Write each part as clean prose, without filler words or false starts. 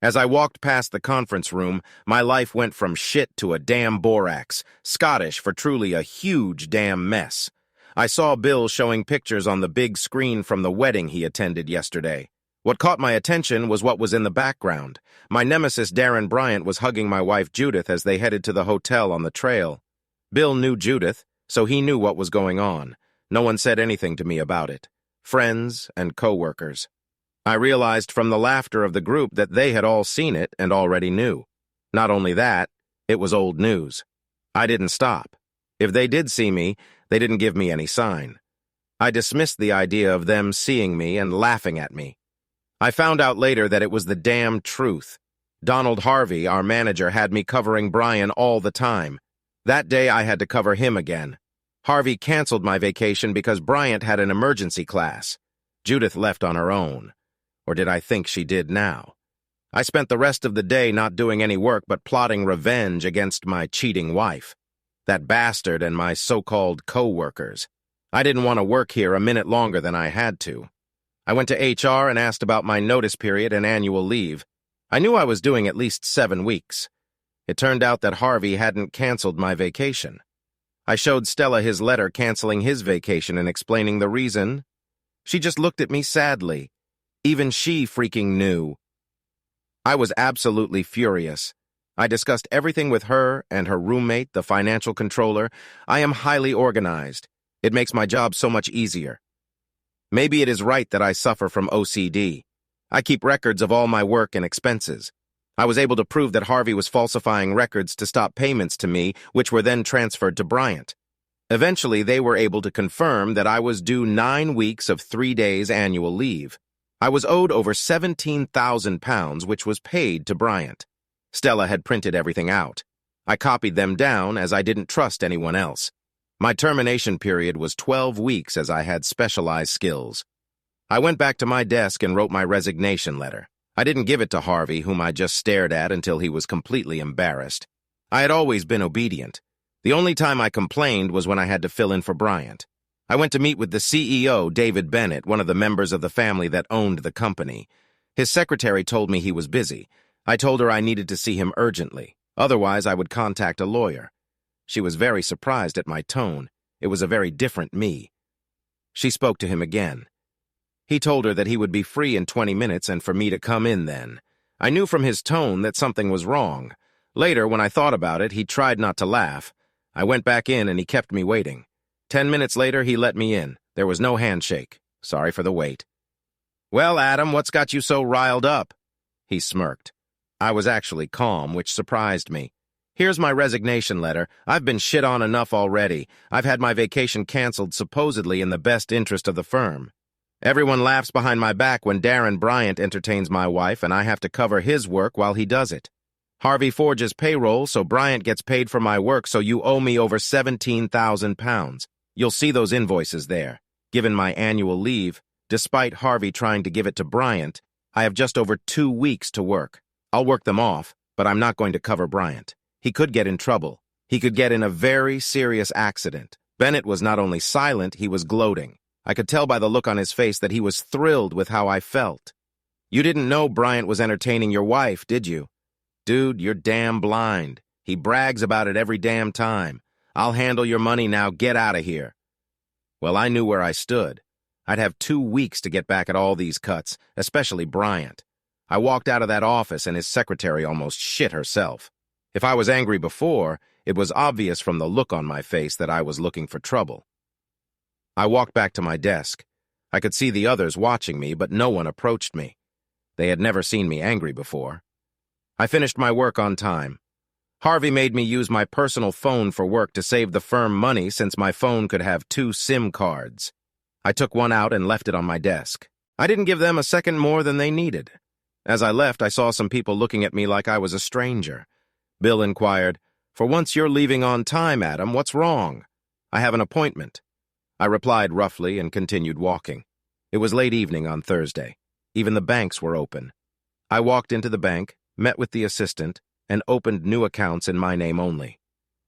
As I walked past the conference room, my life went from shit to a damn borax, Scottish for truly a huge damn mess. I saw Bill showing pictures on the big screen from the wedding he attended yesterday. What caught my attention was what was in the background. My nemesis Darren Bryant was hugging my wife Judith as they headed to the hotel on the trail. Bill knew Judith, so he knew what was going on. No one said anything to me about it. Friends and co-workers. I realized from the laughter of the group that they had all seen it and already knew. Not only that, it was old news. I didn't stop. If they did see me, they didn't give me any sign. I dismissed the idea of them seeing me and laughing at me. I found out later that it was the damn truth. Donald Harvey, our manager, had me covering Brian all the time. That day I had to cover him again. Harvey canceled my vacation because Bryant had an emergency class. Judith left on her own. Or did I think she did now? I spent the rest of the day not doing any work but plotting revenge against my cheating wife. That bastard and my so-called co-workers. I didn't want to work here a minute longer than I had to. I went to HR and asked about my notice period and annual leave. I knew I was doing at least 7 weeks. It turned out that Harvey hadn't canceled my vacation. I showed Stella his letter canceling his vacation and explaining the reason. She just looked at me sadly. Even she freaking knew. I was absolutely furious. I discussed everything with her and her roommate, the financial controller. I am highly organized. It makes my job so much easier. Maybe it is right that I suffer from OCD. I keep records of all my work and expenses. I was able to prove that Harvey was falsifying records to stop payments to me, which were then transferred to Bryant. Eventually, they were able to confirm that I was due 9 weeks of 3 days annual leave. I was owed over £17,000, which was paid to Bryant. Stella had printed everything out. I copied them down as I didn't trust anyone else. My termination period was 12 weeks as I had specialized skills. I went back to my desk and wrote my resignation letter. I didn't give it to Harvey, whom I just stared at until he was completely embarrassed. I had always been obedient. The only time I complained was when I had to fill in for Bryant. I went to meet with the CEO, David Bennett, one of the members of the family that owned the company. His secretary told me he was busy. I told her I needed to see him urgently. Otherwise, I would contact a lawyer. She was very surprised at my tone. It was a very different me. She spoke to him again. He told her that he would be free in 20 minutes and for me to come in then. I knew from his tone that something was wrong. Later, when I thought about it, he tried not to laugh. I went back in and he kept me waiting. 10 minutes later, he let me in. There was no handshake. Sorry for the wait. "Well, Adam, what's got you so riled up?" He smirked. I was actually calm, which surprised me. "Here's my resignation letter. I've been shit on enough already. I've had my vacation canceled supposedly in the best interest of the firm. Everyone laughs behind my back when Darren Bryant entertains my wife and I have to cover his work while he does it. Harvey forges payroll, so Bryant gets paid for my work, so you owe me over £17,000. You'll see those invoices there. Given my annual leave, despite Harvey trying to give it to Bryant, I have just over 2 weeks to work. I'll work them off, but I'm not going to cover Bryant. He could get in trouble. He could get in a very serious accident." Bennett was not only silent, he was gloating. I could tell by the look on his face that he was thrilled with how I felt. "You didn't know Bryant was entertaining your wife, did you?" "Dude, you're damn blind. He brags about it every damn time. I'll handle your money now, get out of here." Well, I knew where I stood. I'd have 2 weeks to get back at all these cuts, especially Bryant. I walked out of that office and his secretary almost shit herself. If I was angry before, it was obvious from the look on my face that I was looking for trouble. I walked back to my desk. I could see the others watching me, but no one approached me. They had never seen me angry before. I finished my work on time. Harvey made me use my personal phone for work to save the firm money since my phone could have 2 SIM cards. I took one out and left it on my desk. I didn't give them a second more than they needed. As I left, I saw some people looking at me like I was a stranger. Bill inquired, "For once you're leaving on time, Adam, what's wrong?" "I have an appointment." I replied roughly and continued walking. It was late evening on Thursday. Even the banks were open. I walked into the bank, met with the assistant, and opened new accounts in my name only.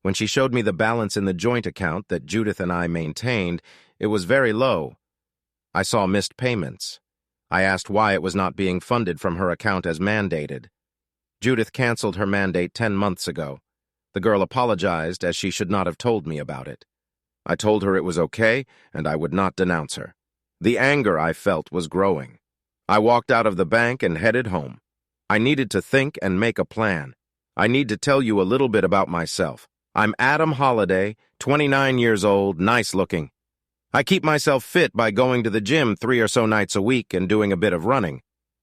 When she showed me the balance in the joint account that Judith and I maintained, it was very low. I saw missed payments. I asked why it was not being funded from her account as mandated. Judith canceled her mandate 10 months ago. The girl apologized, as she should not have told me about it. I told her it was okay, and I would not denounce her. The anger I felt was growing. I walked out of the bank and headed home. I needed to think and make a plan. I need to tell you a little bit about myself. I'm Adam Holliday, 29 years old, nice looking. I keep myself fit by going to the gym 3 or so nights a week and doing a bit of running.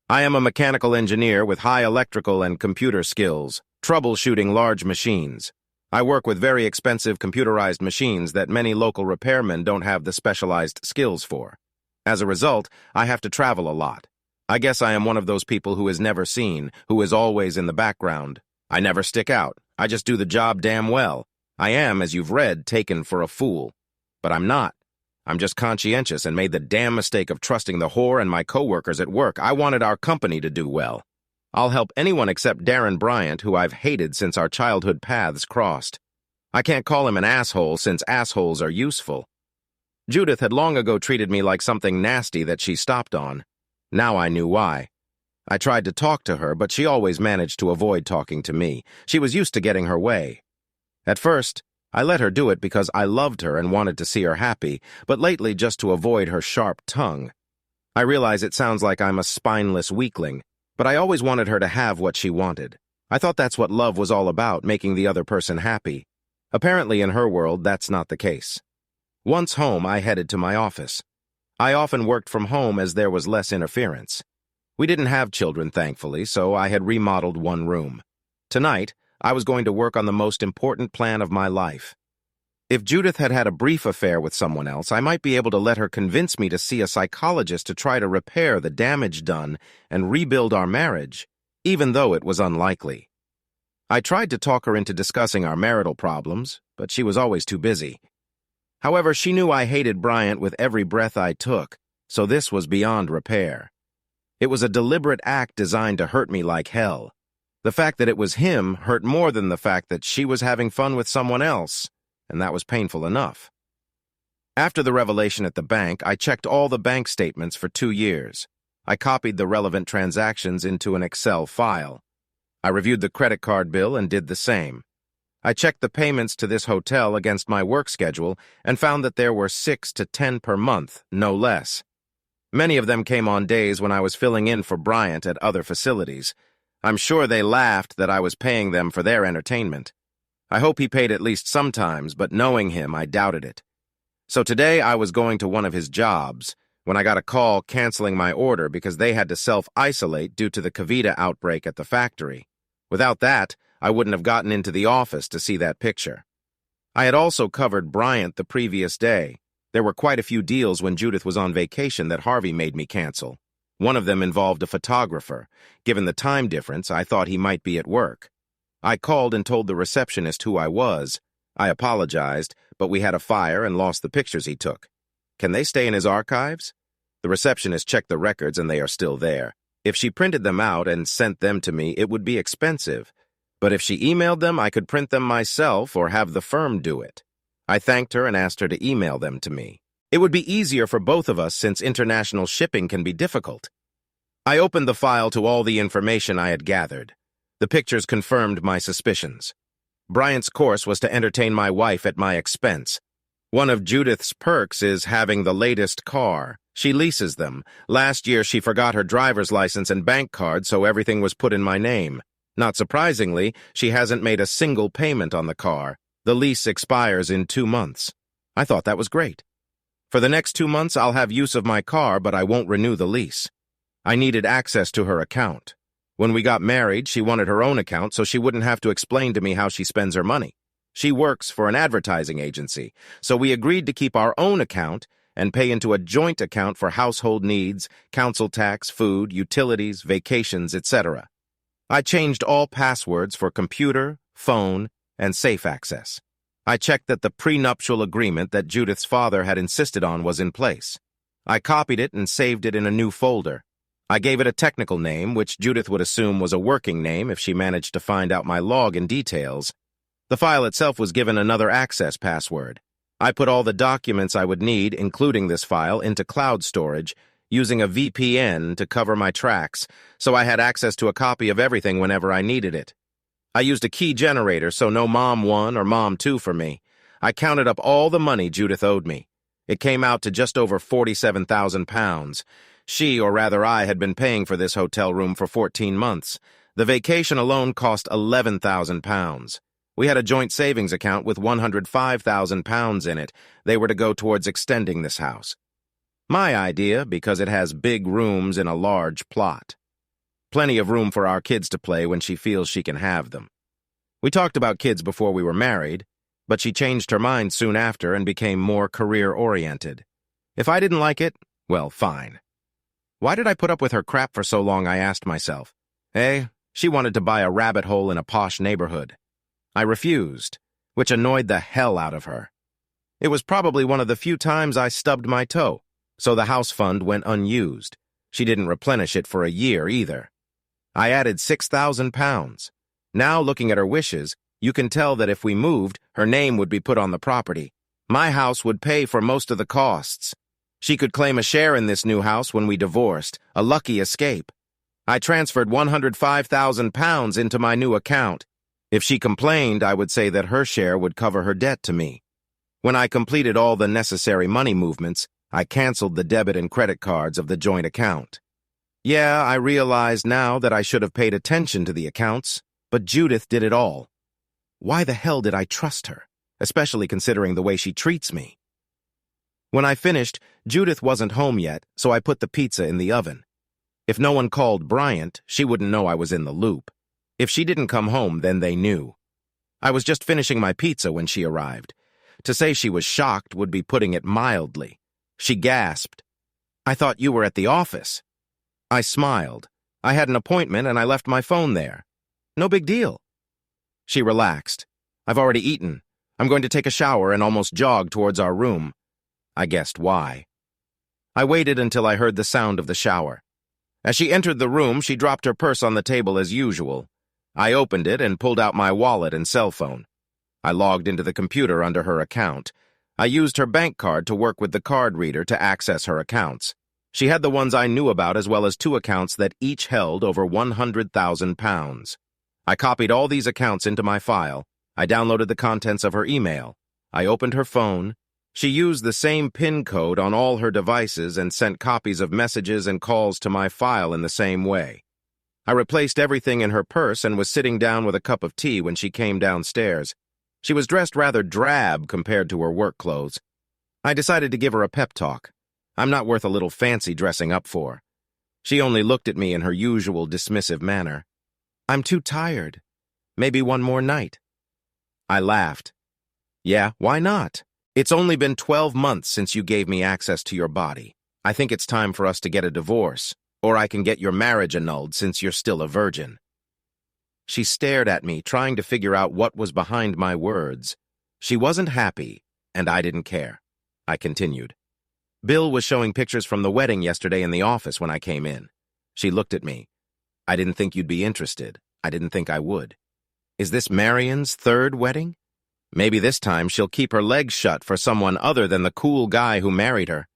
I am a mechanical engineer with high electrical and computer skills, troubleshooting large machines. I work with very expensive computerized machines that many local repairmen don't have the specialized skills for. As a result, I have to travel a lot. I guess I am one of those people who is never seen, who is always in the background. I never stick out. I just do the job damn well. I am, as you've read, taken for a fool. But I'm not. I'm just conscientious and made the damn mistake of trusting the whore and my coworkers at work. I wanted our company to do well. I'll help anyone except Darren Bryant, who I've hated since our childhood paths crossed. I can't call him an asshole since assholes are useful. Judith had long ago treated me like something nasty that she stopped on. Now I knew why. I tried to talk to her, but she always managed to avoid talking to me. She was used to getting her way. At first, I let her do it because I loved her and wanted to see her happy, but lately just to avoid her sharp tongue. I realize it sounds like I'm a spineless weakling, but I always wanted her to have what she wanted. I thought that's what love was all about, making the other person happy. Apparently in her world, that's not the case. Once home, I headed to my office. I often worked from home as there was less interference. We didn't have children, thankfully, so I had remodeled one room. Tonight, I was going to work on the most important plan of my life. If Judith had had a brief affair with someone else, I might be able to let her convince me to see a psychologist to try to repair the damage done and rebuild our marriage, even though it was unlikely. I tried to talk her into discussing our marital problems, but she was always too busy. However, she knew I hated Bryant with every breath I took, so this was beyond repair. It was a deliberate act designed to hurt me like hell. The fact that it was him hurt more than the fact that she was having fun with someone else, and that was painful enough. After the revelation at the bank, I checked all the bank statements for 2 years. I copied the relevant transactions into an Excel file. I reviewed the credit card bill and did the same. I checked the payments to this hotel against my work schedule and found that there were 6 to 10 per month, no less. Many of them came on days when I was filling in for Bryant at other facilities. I'm sure they laughed that I was paying them for their entertainment. I hope he paid at least sometimes, but knowing him, I doubted it. So today I was going to one of his jobs when I got a call canceling my order because they had to self-isolate due to the COVID outbreak at the factory. Without that, I wouldn't have gotten into the office to see that picture. I had also covered Bryant the previous day. There were quite a few deals when Judith was on vacation that Harvey made me cancel. One of them involved a photographer. Given the time difference, I thought he might be at work. I called and told the receptionist who I was. I apologized, but we had a fire and lost the pictures he took. Can they stay in his archives? The receptionist checked the records and they are still there. If she printed them out and sent them to me, it would be expensive. But if she emailed them, I could print them myself or have the firm do it. I thanked her and asked her to email them to me. It would be easier for both of us since international shipping can be difficult. I opened the file to all the information I had gathered. The pictures confirmed my suspicions. Bryant's course was to entertain my wife at my expense. One of Judith's perks is having the latest car. She leases them. Last year, she forgot her driver's license and bank card, so everything was put in my name. Not surprisingly, she hasn't made a single payment on the car. The lease expires in 2 months. I thought that was great. For the next 2 months, I'll have use of my car, but I won't renew the lease. I needed access to her account. When we got married, she wanted her own account so she wouldn't have to explain to me how she spends her money. She works for an advertising agency, so we agreed to keep our own account and pay into a joint account for household needs, council tax, food, utilities, vacations, etc. I changed all passwords for computer, phone, and safe access. I checked that the prenuptial agreement that Judith's father had insisted on was in place. I copied it and saved it in a new folder. I gave it a technical name, which Judith would assume was a working name if she managed to find out my login details. The file itself was given another access password. I put all the documents I would need, including this file, into cloud storage, using a VPN to cover my tracks, so I had access to a copy of everything whenever I needed it. I used a key generator, so no Mom 1 or Mom 2 for me. I counted up all the money Judith owed me. It came out to just over £47,000. She, or rather I, had been paying for this hotel room for 14 months. The vacation alone cost £11,000. We had a joint savings account with £105,000 in it. They were to go towards extending this house. My idea, because it has big rooms in a large plot. Plenty of room for our kids to play when she feels she can have them. We talked about kids before we were married, but she changed her mind soon after and became more career-oriented. If I didn't like it, well, fine. Why did I put up with her crap for so long, I asked myself. She wanted to buy a rabbit hole in a posh neighborhood. I refused, which annoyed the hell out of her. It was probably one of the few times I stubbed my toe, so the house fund went unused. She didn't replenish it for a year either. I added £6,000. Now, looking at her wishes, you can tell that if we moved, her name would be put on the property. My house would pay for most of the costs. She could claim a share in this new house when we divorced, a lucky escape. I transferred £105,000 into my new account. If she complained, I would say that her share would cover her debt to me. When I completed all the necessary money movements, I canceled the debit and credit cards of the joint account. Yeah, I realize now that I should have paid attention to the accounts, but Judith did it all. Why the hell did I trust her, especially considering the way she treats me? When I finished, Judith wasn't home yet, so I put the pizza in the oven. If no one called Bryant, she wouldn't know I was in the loop. If she didn't come home, then they knew. I was just finishing my pizza when she arrived. To say she was shocked would be putting it mildly. She gasped. "I thought you were at the office." I smiled. I had an appointment and I left my phone there. No big deal. She relaxed. "I've already eaten. I'm going to take a shower and almost jog towards our room." I guessed why. I waited until I heard the sound of the shower. As she entered the room, she dropped her purse on the table as usual. I opened it and pulled out my wallet and cell phone. I logged into the computer under her account. I used her bank card to work with the card reader to access her accounts. She had the ones I knew about as well as 2 accounts that each held over £100,000. I copied all these accounts into my file. I downloaded the contents of her email. I opened her phone. She used the same PIN code on all her devices and sent copies of messages and calls to my file in the same way. I replaced everything in her purse and was sitting down with a cup of tea when she came downstairs. She was dressed rather drab compared to her work clothes. I decided to give her a pep talk. I'm not worth a little fancy dressing up for. She only looked at me in her usual dismissive manner. "I'm too tired. Maybe one more night." I laughed. "Yeah, why not? It's only been 12 months since you gave me access to your body. I think it's time for us to get a divorce, or I can get your marriage annulled since you're still a virgin." She stared at me, trying to figure out what was behind my words. She wasn't happy, and I didn't care. I continued. "Bill was showing pictures from the wedding yesterday in the office when I came in." She looked at me. "I didn't think you'd be interested. I didn't think I would. Is this Marion's 3rd wedding? Maybe this time she'll keep her legs shut for someone other than the cool guy who married her."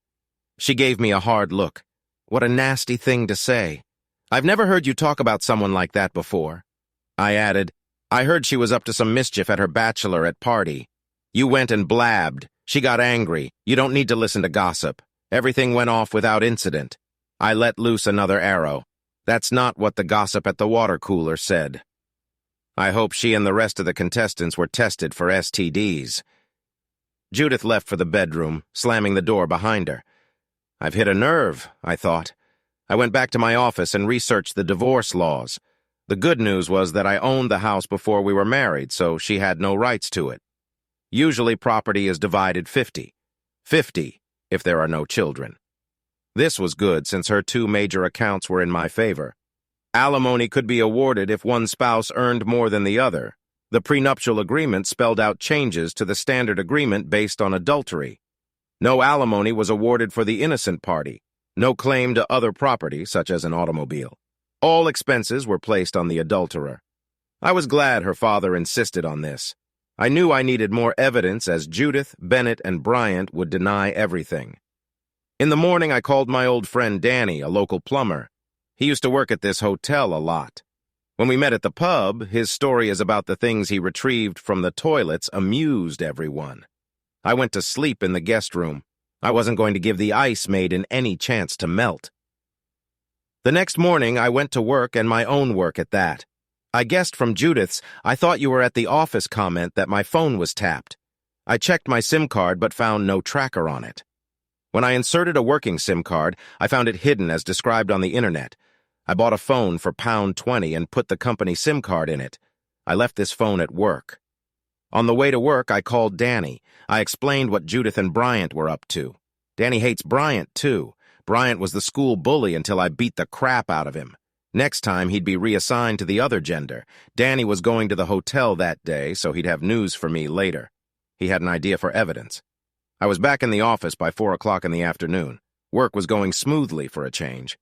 She gave me a hard look. "What a nasty thing to say. I've never heard you talk about someone like that before." I added, "I heard she was up to some mischief at her bachelorette party. You went and blabbed. She got angry. You don't need to listen to gossip. Everything went off without incident. I let loose another arrow. That's not what the gossip at the water cooler said. I hope she and the rest of the contestants were tested for STDs." Judith left for the bedroom, slamming the door behind her. I've hit a nerve, I thought. I went back to my office and researched the divorce laws. The good news was that I owned the house before we were married, so she had no rights to it. Usually property is divided 50-50 if there are no children. This was good since her 2 major accounts were in my favor. Alimony could be awarded if one spouse earned more than the other. The prenuptial agreement spelled out changes to the standard agreement based on adultery. No alimony was awarded for the innocent party. No claim to other property, such as an automobile. All expenses were placed on the adulterer. I was glad her father insisted on this. I knew I needed more evidence as Judith, Bennett, and Bryant would deny everything. In the morning, I called my old friend Danny, a local plumber. He used to work at this hotel a lot. When we met at the pub, his stories about the things he retrieved from the toilets amused everyone. I went to sleep in the guest room. I wasn't going to give the ice maiden any chance to melt. The next morning, I went to work, and my own work at that. I guessed from Judith's, I thought you were at the office comment that my phone was tapped. I checked my SIM card but found no tracker on it. When I inserted a working SIM card, I found it hidden as described on the internet. I bought a phone for £20 and put the company SIM card in it. I left this phone at work. On the way to work, I called Danny. I explained what Judith and Bryant were up to. Danny hates Bryant, too. Bryant was the school bully until I beat the crap out of him. Next time, he'd be reassigned to the other gender. Danny was going to the hotel that day, so he'd have news for me later. He had an idea for evidence. I was back in the office by 4 o'clock in the afternoon. Work was going smoothly for a change.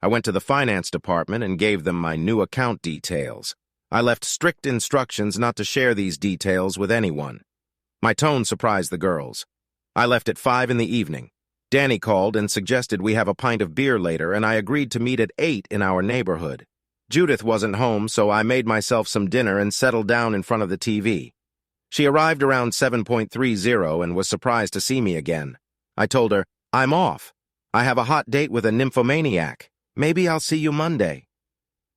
I went to the finance department and gave them my new account details. I left strict instructions not to share these details with anyone. My tone surprised the girls. I left at 5 in the evening. Danny called and suggested we have a pint of beer later, and I agreed to meet at 8 in our neighborhood. Judith wasn't home, so I made myself some dinner and settled down in front of the TV. She arrived around 7:30 and was surprised to see me again. I told her, "I'm off. I have a hot date with a nymphomaniac. Maybe I'll see you Monday."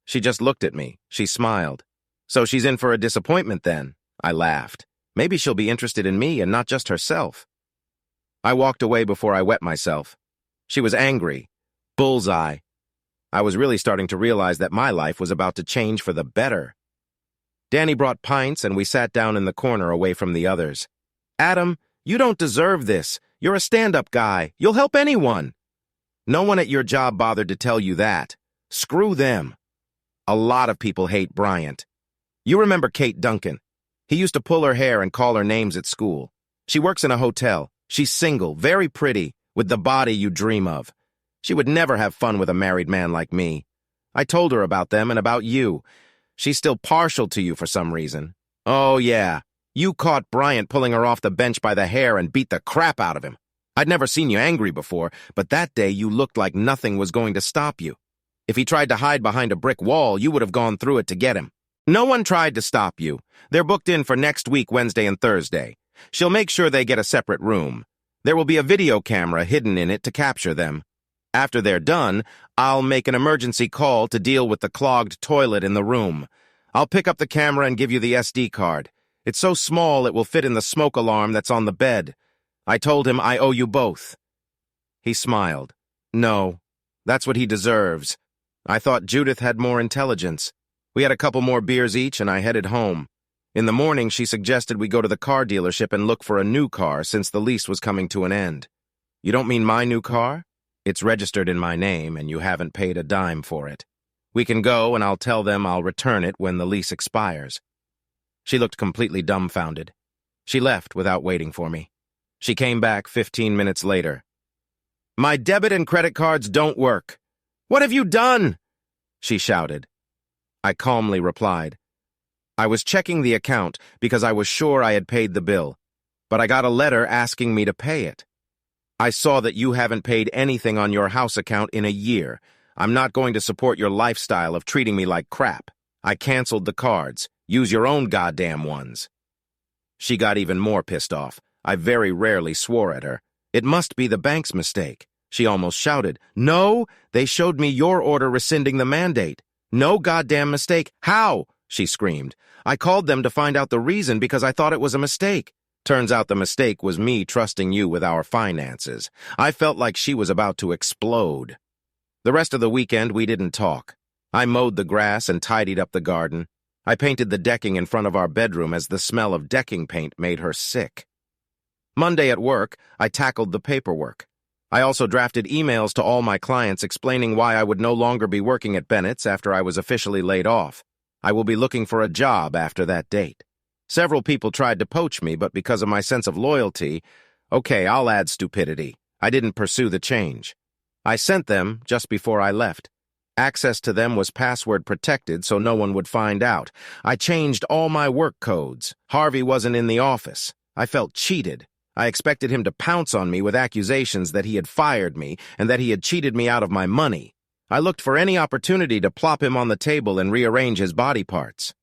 She just looked at me. She smiled. "So she's in for a disappointment then?" I laughed. "Maybe she'll be interested in me and not just herself." I walked away before I wet myself. She was angry. Bullseye. I was really starting to realize that my life was about to change for the better. Danny brought pints, and we sat down in the corner away from the others. "Adam, you don't deserve this. You're a stand-up guy. You'll help anyone." "No one at your job bothered to tell you that. Screw them." A lot of people hate Bryant. You remember Kate Duncan. He used to pull her hair and call her names at school. She works in a hotel. She's single, very pretty, with the body you dream of. She would never have fun with a married man like me. I told her about them and about you. She's still partial to you for some reason. Oh, yeah. You caught Bryant pulling her off the bench by the hair and beat the crap out of him. I'd never seen you angry before, but that day you looked like nothing was going to stop you. If he tried to hide behind a brick wall, you would have gone through it to get him. No one tried to stop you. They're booked in for next week, Wednesday and Thursday. She'll make sure they get a separate room. There will be a video camera hidden in it to capture them. After they're done, I'll make an emergency call to deal with the clogged toilet in the room. I'll pick up the camera and give you the SD card. It's so small it will fit in the smoke alarm that's on the bed. I told him I owe you both. He smiled. No, that's what he deserves. I thought Judith had more intelligence. We had a couple more beers each, and I headed home. In the morning, she suggested we go to the car dealership and look for a new car since the lease was coming to an end. You don't mean my new car? It's registered in my name, and you haven't paid a dime for it. We can go, and I'll tell them I'll return it when the lease expires. She looked completely dumbfounded. She left without waiting for me. She came back 15 minutes later. "My debit and credit cards don't work. What have you done?" she shouted. I calmly replied, "I was checking the account because I was sure I had paid the bill, but I got a letter asking me to pay it. I saw that you haven't paid anything on your house account in a year. I'm not going to support your lifestyle of treating me like crap. I canceled the cards. Use your own goddamn ones." She got even more pissed off. I very rarely swore at her. "It must be the bank's mistake." She almost shouted. "No, they showed me your order rescinding the mandate. No goddamn mistake. How?" she screamed. "I called them to find out the reason because I thought it was a mistake. Turns out the mistake was me trusting you with our finances." I felt like she was about to explode. The rest of the weekend, we didn't talk. I mowed the grass and tidied up the garden. I painted the decking in front of our bedroom as the smell of decking paint made her sick. Monday at work, I tackled the paperwork. I also drafted emails to all my clients explaining why I would no longer be working at Bennett's after I was officially laid off. I will be looking for a job after that date. Several people tried to poach me, but because of my sense of loyalty, okay, I'll add stupidity. I didn't pursue the change. I sent them just before I left. Access to them was password protected so no one would find out. I changed all my work codes. Harvey wasn't in the office. I felt cheated. I expected him to pounce on me with accusations that he had fired me and that he had cheated me out of my money. I looked for any opportunity to plop him on the table and rearrange his body parts.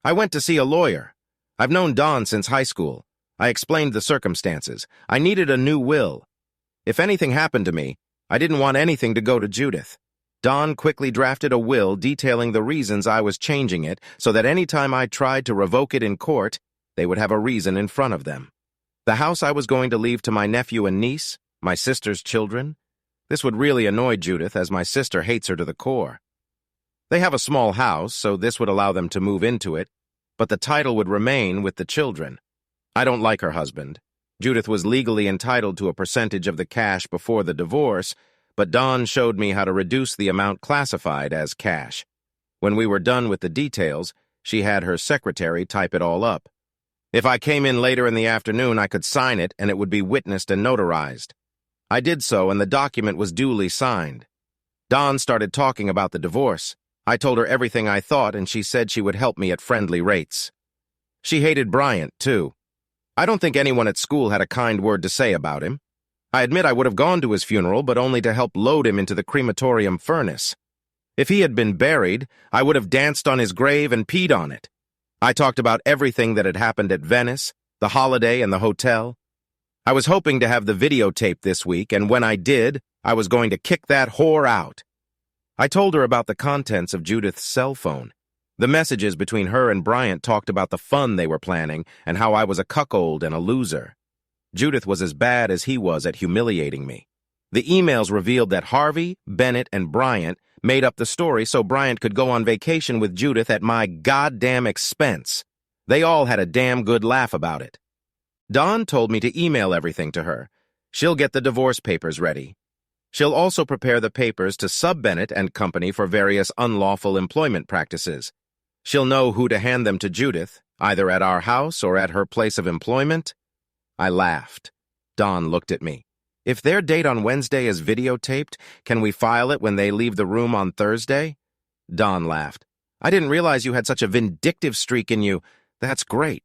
I went to see a lawyer. I've known Don since high school. I explained the circumstances. I needed a new will. If anything happened to me, I didn't want anything to go to Judith. Don quickly drafted a will detailing the reasons I was changing it so that any time I tried to revoke it in court, they would have a reason in front of them. The house I was going to leave to my nephew and niece, my sister's children. This would really annoy Judith, as my sister hates her to the core. They have a small house, so this would allow them to move into it, but the title would remain with the children. I don't like her husband. Judith was legally entitled to a percentage of the cash before the divorce, but Dawn showed me how to reduce the amount classified as cash. When we were done with the details, she had her secretary type it all up. If I came in later in the afternoon, I could sign it and it would be witnessed and notarized. I did so, and the document was duly signed. Dawn started talking about the divorce. I told her everything I thought, and she said she would help me at friendly rates. She hated Bryant, too. I don't think anyone at school had a kind word to say about him. I admit I would have gone to his funeral, but only to help load him into the crematorium furnace. If he had been buried, I would have danced on his grave and peed on it. I talked about everything that had happened at Venice, the holiday, and the hotel. I was hoping to have the videotape this week, and when I did, I was going to kick that whore out. I told her about the contents of Judith's cell phone. The messages between her and Bryant talked about the fun they were planning and how I was a cuckold and a loser. Judith was as bad as he was at humiliating me. The emails revealed that Harvey, Bennett, and Bryant made up the story so Bryant could go on vacation with Judith at my goddamn expense. They all had a damn good laugh about it. Dawn told me to email everything to her. She'll get the divorce papers ready. She'll also prepare the papers to sub Bennett and company for various unlawful employment practices. She'll know who to hand them to Judith, either at our house or at her place of employment. I laughed. Dawn looked at me. If their date on Wednesday is videotaped, can we file it when they leave the room on Thursday? Dawn laughed. I didn't realize you had such a vindictive streak in you. That's great.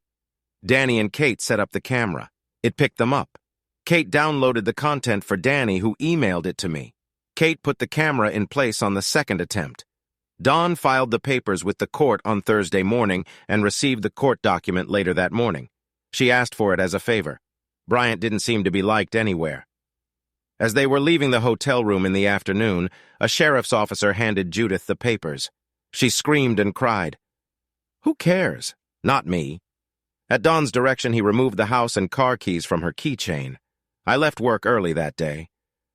Danny and Kate set up the camera. It picked them up. Kate downloaded the content for Danny, who emailed it to me. Kate put the camera in place on the second attempt. Dawn filed the papers with the court on Thursday morning and received the court document later that morning. She asked for it as a favor. Bryant didn't seem to be liked anywhere. As they were leaving the hotel room in the afternoon, a sheriff's officer handed Judith the papers. She screamed and cried. Who cares? Not me. At Dawn's direction, he removed the house and car keys from her keychain. I left work early that day.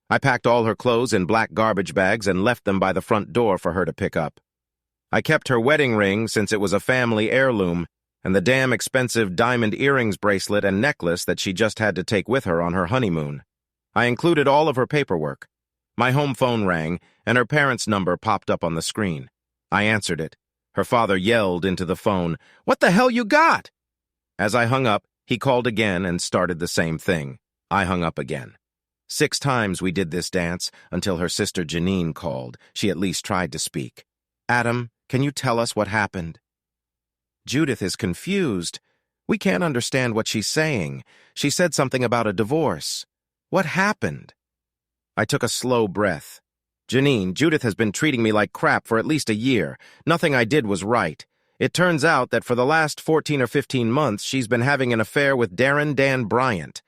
I packed all her clothes in black garbage bags and left them by the front door for her to pick up. I kept her wedding ring since it was a family heirloom, and the damn expensive diamond earrings bracelet and necklace that she just had to take with her on her honeymoon. I included all of her paperwork. My home phone rang, and her parents' number popped up on the screen. I answered it. Her father yelled into the phone, "What the hell you got?" As I hung up, he called again and started the same thing. I hung up again. 6 times we did this dance until her sister Janine called. She at least tried to speak. "Adam, can you tell us what happened?" Judith is confused. We can't understand what she's saying. She said something about a divorce. What happened? I took a slow breath. Janine, Judith has been treating me like crap for at least a year. Nothing I did was right. It turns out that for the last 14 or 15 months, she's been having an affair with Darren Dan Bryant.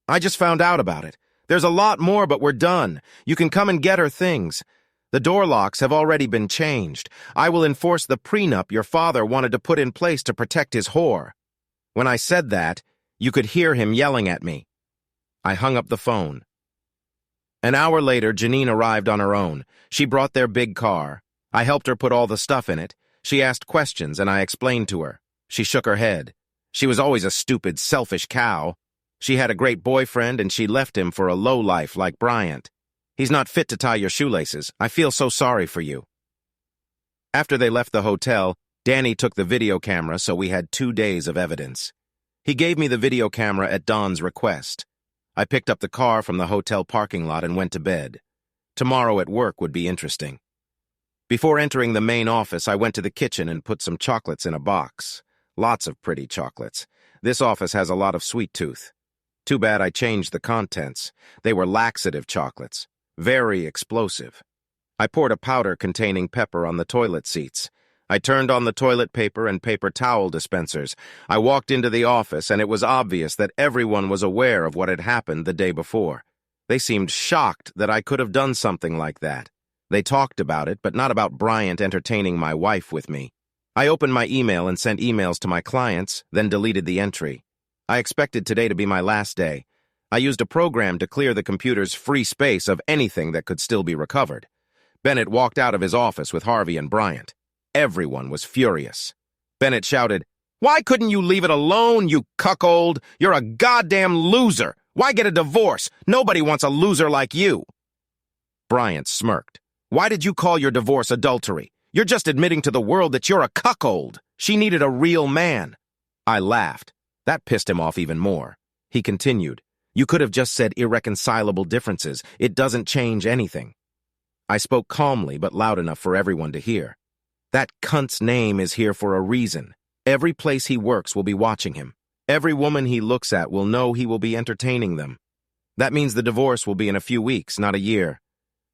I just found out about it. There's a lot more, but we're done. You can come and get her things. The door locks have already been changed. I will enforce the prenup your father wanted to put in place to protect his whore. When I said that, you could hear him yelling at me. I hung up the phone. An hour later, Janine arrived on her own. She brought their big car. I helped her put all the stuff in it. She asked questions, and I explained to her. She shook her head. She was always a stupid, selfish cow. She had a great boyfriend, and she left him for a lowlife like Bryant. He's not fit to tie your shoelaces. I feel so sorry for you. After they left the hotel, Danny took the video camera, so we had 2 days of evidence. He gave me the video camera at Dawn's request. I picked up the car from the hotel parking lot and went to bed. Tomorrow at work would be interesting. Before entering the main office, I went to the kitchen and put some chocolates in a box. Lots of pretty chocolates. This office has a lot of sweet tooth. Too bad I changed the contents. They were laxative chocolates. Very explosive. I poured a powder containing pepper on the toilet seats. I turned on the toilet paper and paper towel dispensers. I walked into the office, and it was obvious that everyone was aware of what had happened the day before. They seemed shocked that I could have done something like that. They talked about it, but not about Bryant entertaining my wife with me. I opened my email and sent emails to my clients, then deleted the entry. I expected today to be my last day. I used a program to clear the computer's free space of anything that could still be recovered. Bennett walked out of his office with Harvey and Bryant. Everyone was furious. Bennett shouted, "Why couldn't you leave it alone, you cuckold? You're a goddamn loser. Why get a divorce? Nobody wants a loser like you." Bryant smirked. "Why did you call your divorce adultery? You're just admitting to the world that you're a cuckold. She needed a real man." I laughed. That pissed him off even more. He continued, "You could have just said irreconcilable differences. It doesn't change anything." I spoke calmly but loud enough for everyone to hear. "That cunt's name is here for a reason. Every place he works will be watching him. Every woman he looks at will know he will be entertaining them. That means the divorce will be in a few weeks, not a year.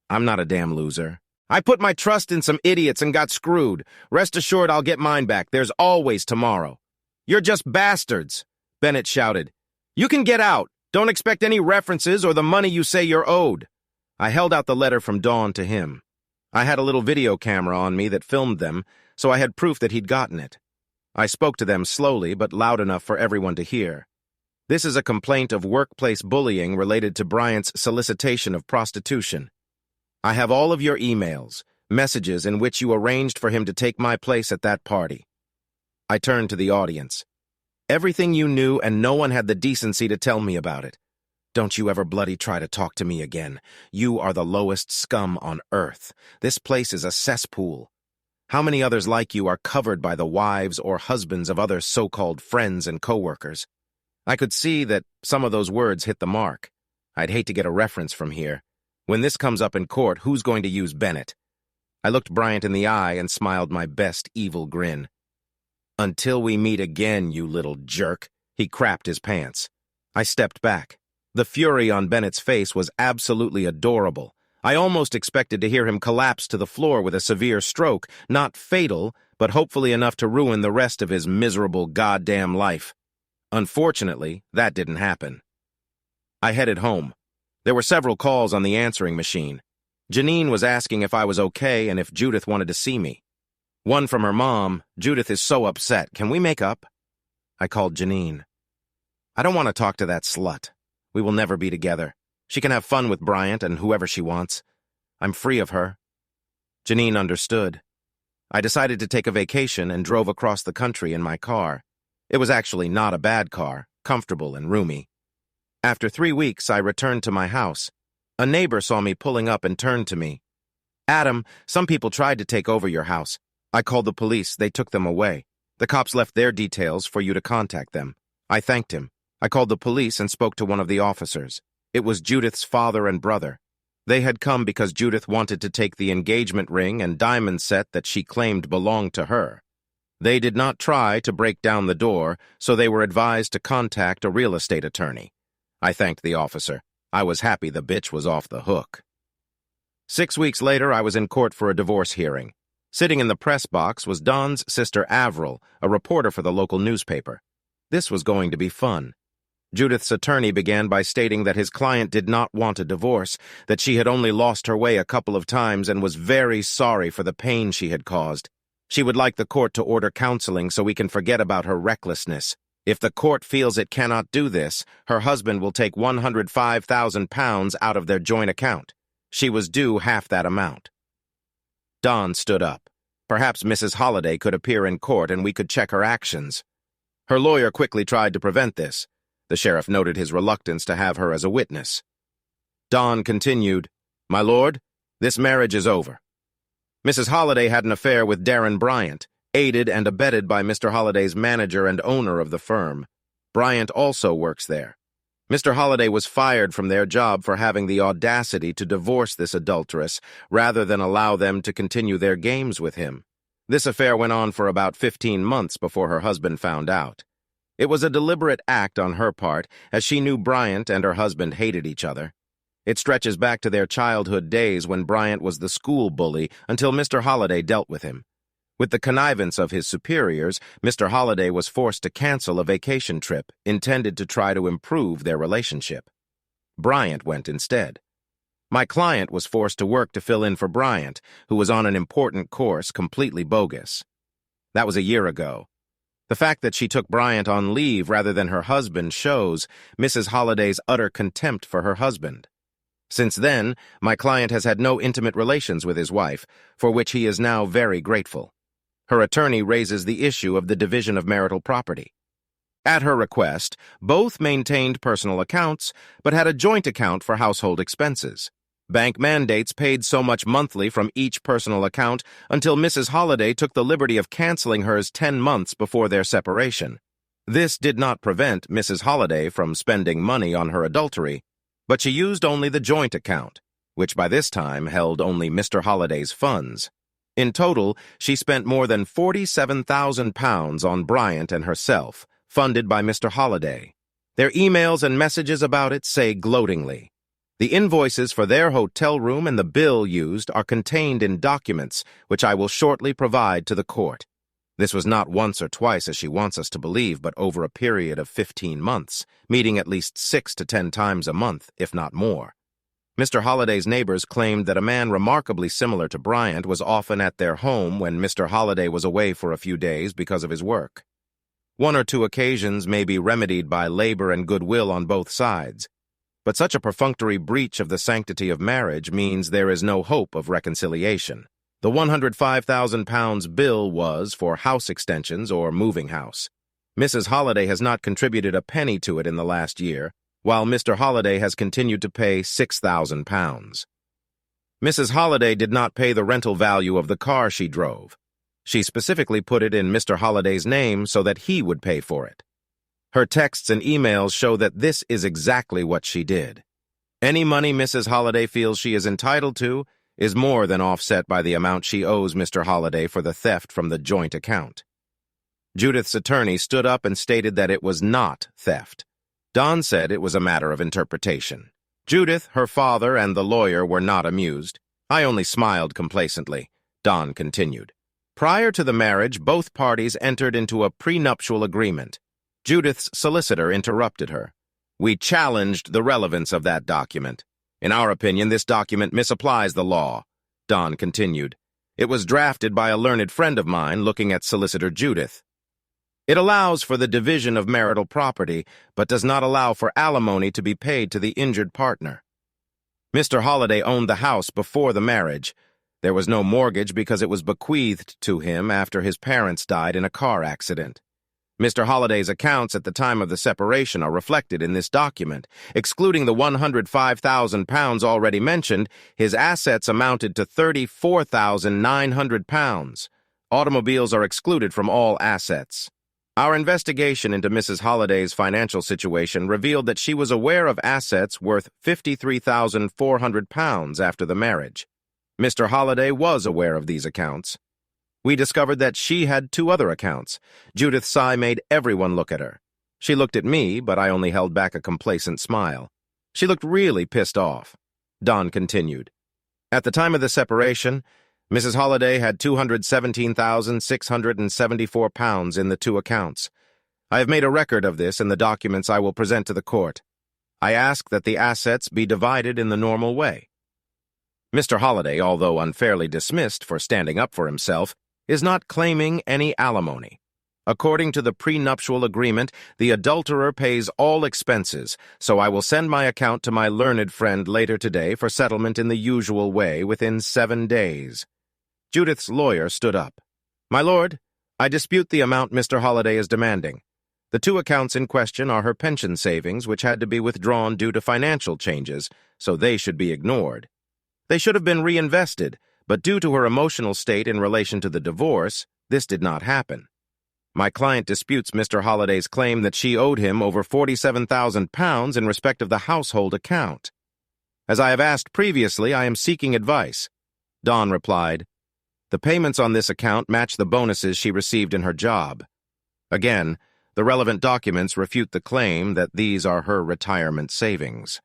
I'm not a damn loser. I put my trust in some idiots and got screwed. Rest assured I'll get mine back. There's always tomorrow." "You're just bastards," Bennett shouted. "You can get out. Don't expect any references or the money you say you're owed." I held out the letter from Dawn to him. I had a little video camera on me that filmed them, so I had proof that he'd gotten it. I spoke to them slowly but loud enough for everyone to hear. "This is a complaint of workplace bullying related to Bryant's solicitation of prostitution. I have all of your emails, messages in which you arranged for him to take my place at that party." I turned to the audience. "Everything you knew, and no one had the decency to tell me about it. Don't you ever bloody try to talk to me again. You are the lowest scum on earth. This place is a cesspool. How many others like you are covered by the wives or husbands of other so-called friends and co-workers?" I could see that some of those words hit the mark. I'd hate to get a reference from here. When this comes up in court, who's going to use Bennett? I looked Bryant in the eye and smiled my best evil grin. "Until we meet again, you little jerk," he crapped his pants. I stepped back. The fury on Bennett's face was absolutely adorable. I almost expected to hear him collapse to the floor with a severe stroke, not fatal, but hopefully enough to ruin the rest of his miserable goddamn life. Unfortunately, that didn't happen. I headed home. There were several calls on the answering machine. Janine was asking if I was okay and if Judith wanted to see me. One from her mom, "Judith is so upset. Can we make up?" I called Janine. "I don't want to talk to that slut. We will never be together. She can have fun with Bryant and whoever she wants. I'm free of her." Janine understood. I decided to take a vacation and drove across the country in my car. It was actually not a bad car, comfortable and roomy. After 3 weeks, I returned to my house. A neighbor saw me pulling up and turned to me. "Adam, some people tried to take over your house. I called the police. They took them away. The cops left their details for you to contact them." I thanked him. I called the police and spoke to one of the officers. It was Judith's father and brother. They had come because Judith wanted to take the engagement ring and diamond set that she claimed belonged to her. They did not try to break down the door, so they were advised to contact a real estate attorney. I thanked the officer. I was happy the bitch was off the hook. 6 weeks later, I was in court for a divorce hearing. Sitting in the press box was Don's sister Avril, a reporter for the local newspaper. This was going to be fun. Judith's attorney began by stating that his client did not want a divorce, that she had only lost her way a couple of times and was very sorry for the pain she had caused. She would like the court to order counseling so we can forget about her recklessness. If the court feels it cannot do this, her husband will take £105,000 out of their joint account. She was due half that amount. Don stood up. Perhaps Mrs. Holliday could appear in court and we could check her actions. Her lawyer quickly tried to prevent this. The sheriff noted his reluctance to have her as a witness. Don continued, "My lord, this marriage is over. Mrs. Holliday had an affair with Darren Bryant, aided and abetted by Mr. Holliday's manager and owner of the firm. Bryant also works there. Mr. Holliday was fired from their job for having the audacity to divorce this adulteress rather than allow them to continue their games with him. This affair went on for about 15 months before her husband found out. It was a deliberate act on her part, as she knew Bryant and her husband hated each other. It stretches back to their childhood days when Bryant was the school bully until Mr. Holliday dealt with him. With the connivance of his superiors, Mr. Holliday was forced to cancel a vacation trip intended to try to improve their relationship. Bryant went instead. My client was forced to work to fill in for Bryant, who was on an important course completely bogus. That was a year ago. The fact that she took Bryant on leave rather than her husband shows Mrs. Holliday's utter contempt for her husband. Since then, my client has had no intimate relations with his wife, for which he is now very grateful. Her attorney raises the issue of the division of marital property. At her request, both maintained personal accounts, but had a joint account for household expenses. Bank mandates paid so much monthly from each personal account until Mrs. Holliday took the liberty of canceling hers 10 months before their separation. This did not prevent Mrs. Holliday from spending money on her adultery, but she used only the joint account, which by this time held only Mr. Holliday's funds. In total, she spent more than £47,000 on Bryant and herself, funded by Mr. Holliday. Their emails and messages about it say gloatingly. The invoices for their hotel room and the bill used are contained in documents, which I will shortly provide to the court. This was not once or twice, as she wants us to believe, but over a period of 15 months, meeting at least 6 to 10 times a month, if not more. Mr. Holliday's neighbors claimed that a man remarkably similar to Bryant was often at their home when Mr. Holliday was away for a few days because of his work. 1 or 2 occasions may be remedied by labor and goodwill on both sides, but such a perfunctory breach of the sanctity of marriage means there is no hope of reconciliation. The £105,000 bill was for house extensions or moving house. Mrs. Holliday has not contributed a penny to it in the last year, while Mr. Holliday has continued to pay £6,000. Mrs. Holliday did not pay the rental value of the car she drove. She specifically put it in Mr. Holliday's name so that he would pay for it. Her texts and emails show that this is exactly what she did. Any money Mrs. Holliday feels she is entitled to is more than offset by the amount she owes Mr. Holliday for the theft from the joint account. Judith's attorney stood up and stated that it was not theft. Don said it was a matter of interpretation. Judith, her father, and the lawyer were not amused. I only smiled complacently. Don continued. Prior to the marriage, both parties entered into a prenuptial agreement. Judith's solicitor interrupted her. We challenged the relevance of that document. In our opinion, this document misapplies the law. Don continued. It was drafted by a learned friend of mine looking at Solicitor Judith. It allows for the division of marital property, but does not allow for alimony to be paid to the injured partner. Mr. Holliday owned the house before the marriage. There was no mortgage because it was bequeathed to him after his parents died in a car accident. Mr. Holliday's accounts at the time of the separation are reflected in this document. Excluding the £105,000 already mentioned, his assets amounted to £34,900. Automobiles are excluded from all assets. Our investigation into Mrs. Holliday's financial situation revealed that she was aware of assets worth £53,400 after the marriage. Mr. Holliday was aware of these accounts. We discovered that she had 2 other accounts. Judith's sigh made everyone look at her. She looked at me, but I only held back a complacent smile. She looked really pissed off. Don continued. At the time of the separation, Mrs. Holliday had £217,674 in the 2 accounts. I have made a record of this in the documents I will present to the court. I ask that the assets be divided in the normal way. Mr. Holliday, although unfairly dismissed for standing up for himself, is not claiming any alimony. According to the prenuptial agreement, the adulterer pays all expenses, so I will send my account to my learned friend later today for settlement in the usual way within 7 days. Judith's lawyer stood up. My lord, I dispute the amount Mr. Holliday is demanding. The 2 accounts in question are her pension savings, which had to be withdrawn due to financial changes, so they should be ignored. They should have been reinvested, but due to her emotional state in relation to the divorce, this did not happen. My client disputes Mr. Holliday's claim that she owed him over £47,000 in respect of the household account. As I have asked previously, I am seeking advice. Don replied, The payments on this account match the bonuses she received in her job. Again, The relevant documents refute the claim that these are her retirement savings.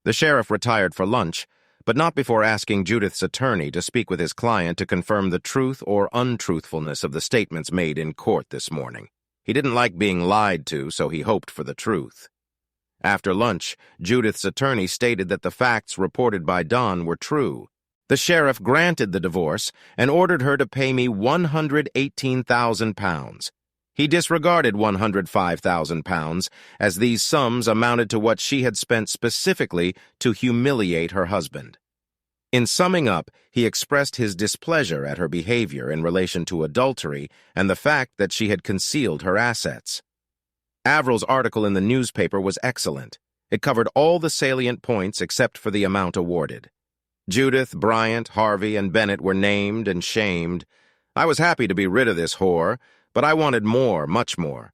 The sheriff retired for lunch, but not before asking Judith's attorney to speak with his client to confirm the truth or untruthfulness of the statements made in court this morning. He didn't like being lied to, so he hoped for the truth. After lunch, Judith's attorney stated that the facts reported by Don were true. The sheriff granted the divorce and ordered her to pay me £118,000. He disregarded £105,000, as these sums amounted to what she had spent specifically to humiliate her husband. In summing up, he expressed his displeasure at her behavior in relation to adultery and the fact that she had concealed her assets. Avril's article in the newspaper was excellent. It covered all the salient points except for the amount awarded. Judith, Bryant, Harvey, and Bennett were named and shamed. I was happy to be rid of this whore, but I wanted more, much more.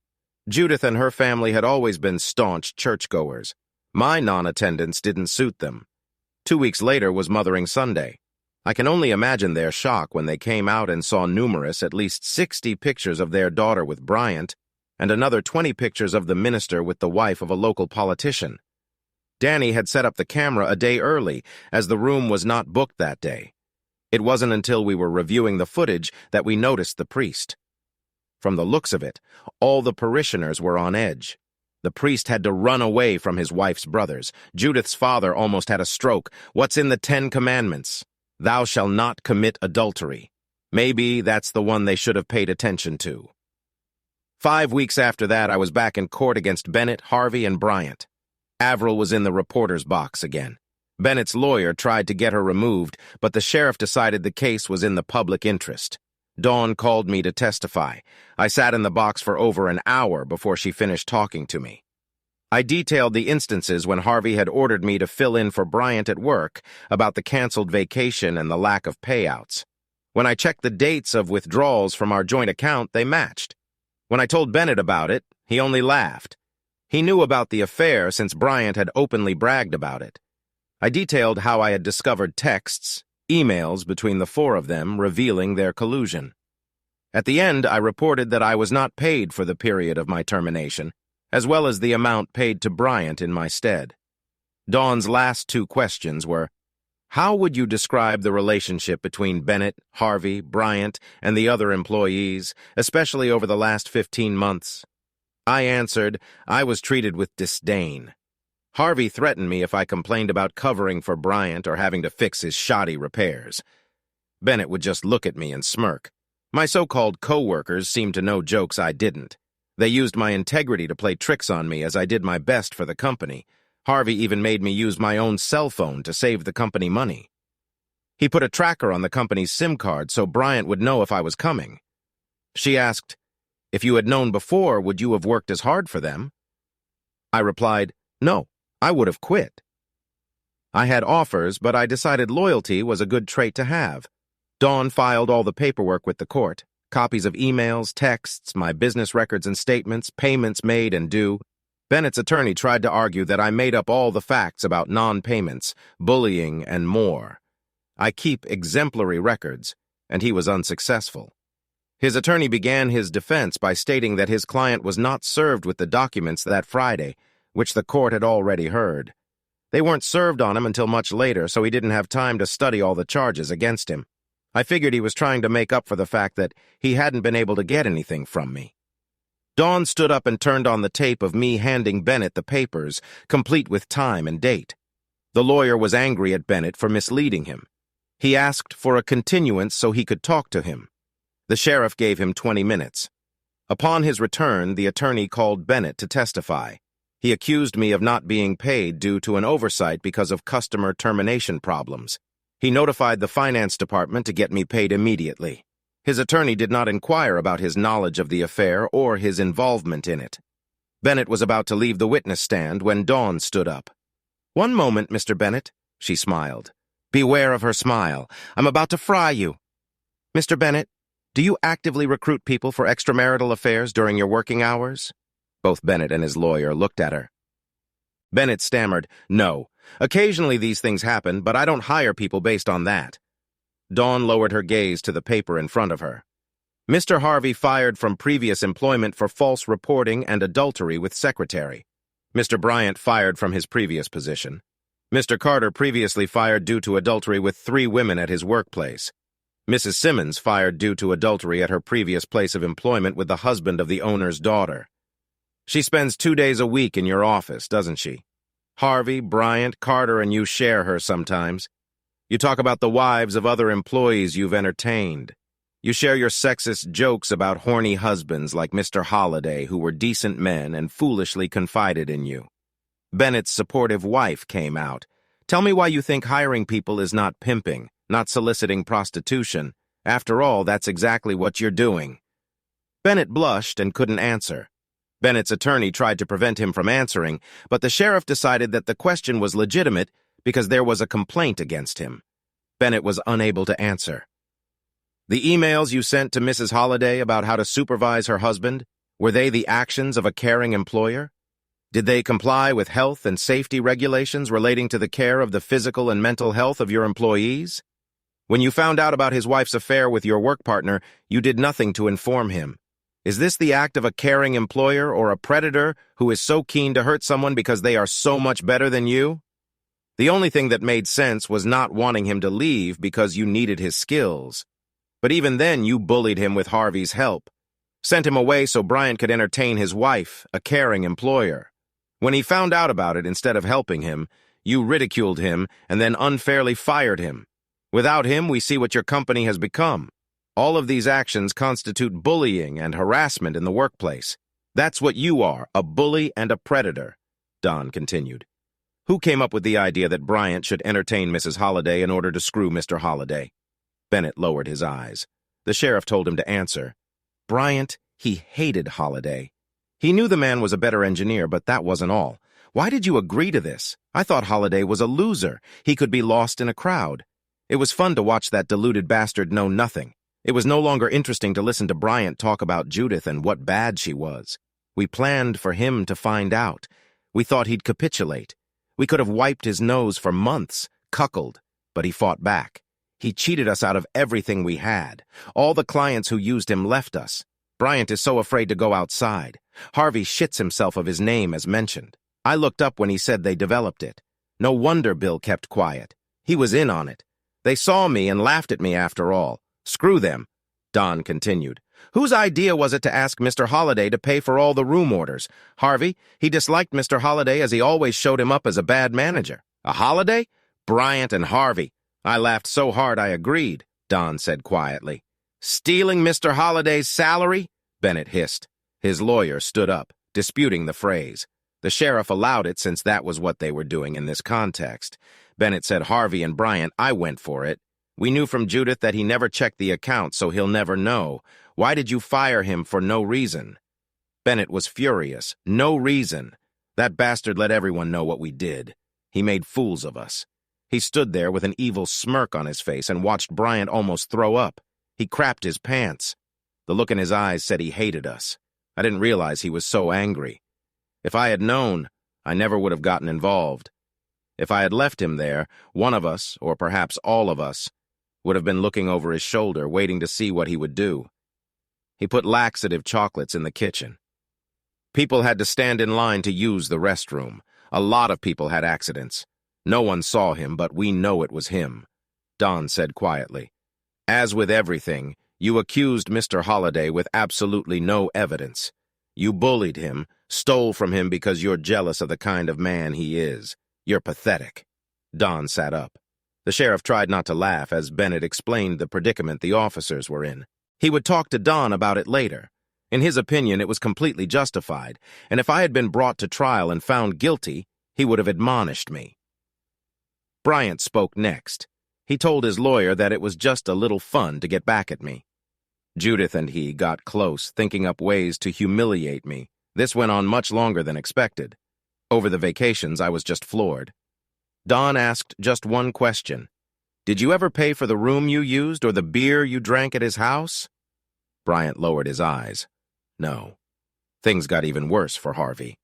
Judith and her family had always been staunch churchgoers. My non-attendance didn't suit them. 2 weeks later was Mothering Sunday. I can only imagine their shock when they came out and saw numerous, at least 60 pictures of their daughter with Bryant, and another 20 pictures of the minister with the wife of a local politician. Danny had set up the camera a day early, as the room was not booked that day. It wasn't until we were reviewing the footage that we noticed the priest. From the looks of it, all the parishioners were on edge. The priest had to run away from his wife's brothers. Judith's father almost had a stroke. What's in the 10 Commandments? Thou shalt not commit adultery. Maybe that's the one they should have paid attention to. 5 weeks after that, I was back in court against Bennett, Harvey, and Bryant. Avril was in the reporter's box again. Bennett's lawyer tried to get her removed, but the sheriff decided the case was in the public interest. Dawn called me to testify. I sat in the box for over an hour before she finished talking to me. I detailed the instances when Harvey had ordered me to fill in for Bryant at work about the canceled vacation and the lack of payouts. When I checked the dates of withdrawals from our joint account, they matched. When I told Bennett about it, he only laughed. He knew about the affair since Bryant had openly bragged about it. I detailed how I had discovered texts, emails between the four of them revealing their collusion. At the end, I reported that I was not paid for the period of my termination, as well as the amount paid to Bryant in my stead. Dawn's last 2 questions were, how would you describe the relationship between Bennett, Harvey, Bryant, and the other employees, especially over the last 15 months? I answered, I was treated with disdain. Harvey threatened me if I complained about covering for Bryant or having to fix his shoddy repairs. Bennett would just look at me and smirk. My so-called co-workers seemed to know jokes I didn't. They used my integrity to play tricks on me as I did my best for the company. Harvey even made me use my own cell phone to save the company money. He put a tracker on the company's SIM card so Bryant would know if I was coming. She asked, if you had known before, would you have worked as hard for them? I replied, no. I would have quit. I had offers, but I decided loyalty was a good trait to have. Dawn filed all the paperwork with the court, copies of emails, texts, my business records and statements, payments made and due. Bennett's attorney tried to argue that I made up all the facts about non-payments, bullying, and more. I keep exemplary records, and he was unsuccessful. His attorney began his defense by stating that his client was not served with the documents that Friday, which the court had already heard. They weren't served on him until much later, so he didn't have time to study all the charges against him. I figured he was trying to make up for the fact that he hadn't been able to get anything from me. Dawn stood up and turned on the tape of me handing Bennett the papers, complete with time and date. The lawyer was angry at Bennett for misleading him. He asked for a continuance so he could talk to him. The sheriff gave him 20 minutes. Upon his return, the attorney called Bennett to testify. He accused me of not being paid due to an oversight because of customer termination problems. He notified the finance department to get me paid immediately. His attorney did not inquire about his knowledge of the affair or his involvement in it. Bennett was about to leave the witness stand when Dawn stood up. "One moment, Mr. Bennett," she smiled. Beware of her smile. "I'm about to fry you. Mr. Bennett, do you actively recruit people for extramarital affairs during your working hours?" Both Bennett and his lawyer looked at her. Bennett stammered, "No. Occasionally these things happen, but I don't hire people based on that." Dawn lowered her gaze to the paper in front of her. Mr. Harvey fired from previous employment for false reporting and adultery with secretary. Mr. Bryant fired from his previous position. Mr. Carter previously fired due to adultery with 3 women at his workplace. Mrs. Simmons fired due to adultery at her previous place of employment with the husband of the owner's daughter. She spends 2 days a week in your office, doesn't she? Harvey, Bryant, Carter, and you share her sometimes. You talk about the wives of other employees you've entertained. You share your sexist jokes about horny husbands like Mr. Holliday, who were decent men and foolishly confided in you. Bennett's supportive wife came out. Tell me why you think hiring people is not pimping, not soliciting prostitution. After all, that's exactly what you're doing. Bennett blushed and couldn't answer. Bennett's attorney tried to prevent him from answering, but the sheriff decided that the question was legitimate because there was a complaint against him. Bennett was unable to answer. The emails you sent to Mrs. Holliday about how to supervise her husband, were they the actions of a caring employer? Did they comply with health and safety regulations relating to the care of the physical and mental health of your employees? When you found out about his wife's affair with your work partner, you did nothing to inform him. Is this the act of a caring employer or a predator who is so keen to hurt someone because they are so much better than you? The only thing that made sense was not wanting him to leave because you needed his skills. But even then, you bullied him with Harvey's help. Sent him away so Bryant could entertain his wife, a caring employer. When he found out about it, instead of helping him, you ridiculed him and then unfairly fired him. Without him, we see what your company has become. All of these actions constitute bullying and harassment in the workplace. That's what you are, a bully and a predator, Don continued. Who came up with the idea that Bryant should entertain Mrs. Holliday in order to screw Mr. Holliday? Bennett lowered his eyes. The sheriff told him to answer. Bryant, he hated Holliday. He knew the man was a better engineer, but that wasn't all. Why did you agree to this? I thought Holliday was a loser. He could be lost in a crowd. It was fun to watch that deluded bastard know nothing. It was no longer interesting to listen to Bryant talk about Judith and what bad she was. We planned for him to find out. We thought he'd capitulate. We could have wiped his nose for months, cuckolded, but he fought back. He cheated us out of everything we had. All the clients who used him left us. Bryant is so afraid to go outside. Harvey shits himself of his name as mentioned. I looked up when he said they developed it. No wonder Bill kept quiet. He was in on it. They saw me and laughed at me after all. Screw them, Don continued. Whose idea was it to ask Mr. Holliday to pay for all the room orders? Harvey, he disliked Mr. Holliday as he always showed him up as a bad manager. A Holliday? Bryant and Harvey. I laughed so hard I agreed, Don said quietly. Stealing Mr. Holliday's salary? Bennett hissed. His lawyer stood up, disputing the phrase. The sheriff allowed it since that was what they were doing in this context. Bennett said Harvey and Bryant, I went for it. We knew from Judith that he never checked the account, so he'll never know. Why did you fire him for no reason? Bennett was furious. No reason. That bastard let everyone know what we did. He made fools of us. He stood there with an evil smirk on his face and watched Bryant almost throw up. He crapped his pants. The look in his eyes said he hated us. I didn't realize he was so angry. If I had known, I never would have gotten involved. If I had left him there, one of us, or perhaps all of us, would have been looking over his shoulder, waiting to see what he would do. He put laxative chocolates in the kitchen. People had to stand in line to use the restroom. A lot of people had accidents. No one saw him, but we know it was him, Don said quietly. As with everything, you accused Mr. Holliday with absolutely no evidence. You bullied him, stole from him because you're jealous of the kind of man he is. You're pathetic. Don sat up. The sheriff tried not to laugh as Bennett explained the predicament the officers were in. He would talk to Don about it later. In his opinion, it was completely justified, and if I had been brought to trial and found guilty, he would have admonished me. Bryant spoke next. He told his lawyer that it was just a little fun to get back at me. Judith and he got close, thinking up ways to humiliate me. This went on much longer than expected. Over the vacations, I was just floored. Don asked just one question. Did you ever pay for the room you used or the beer you drank at his house? Bryant lowered his eyes. No. Things got even worse for Harvey.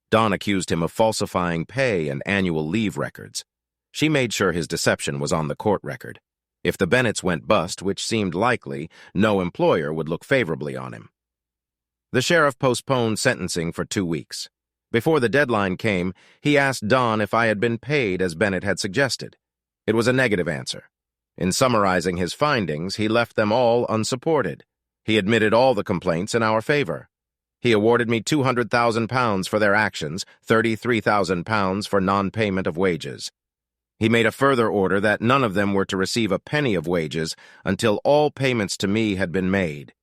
Don accused him of falsifying pay and annual leave records. She made sure his deception was on the court record. If the Bennetts went bust, which seemed likely, no employer would look favorably on him. The sheriff postponed sentencing for 2 weeks. Before the deadline came, he asked Don if I had been paid as Bennett had suggested. It was a negative answer. In summarizing his findings, he left them all unsupported. He admitted all the complaints in our favor. He awarded me £200,000 for their actions, £33,000 for non-payment of wages. He made a further order that none of them were to receive a penny of wages until all payments to me had been made.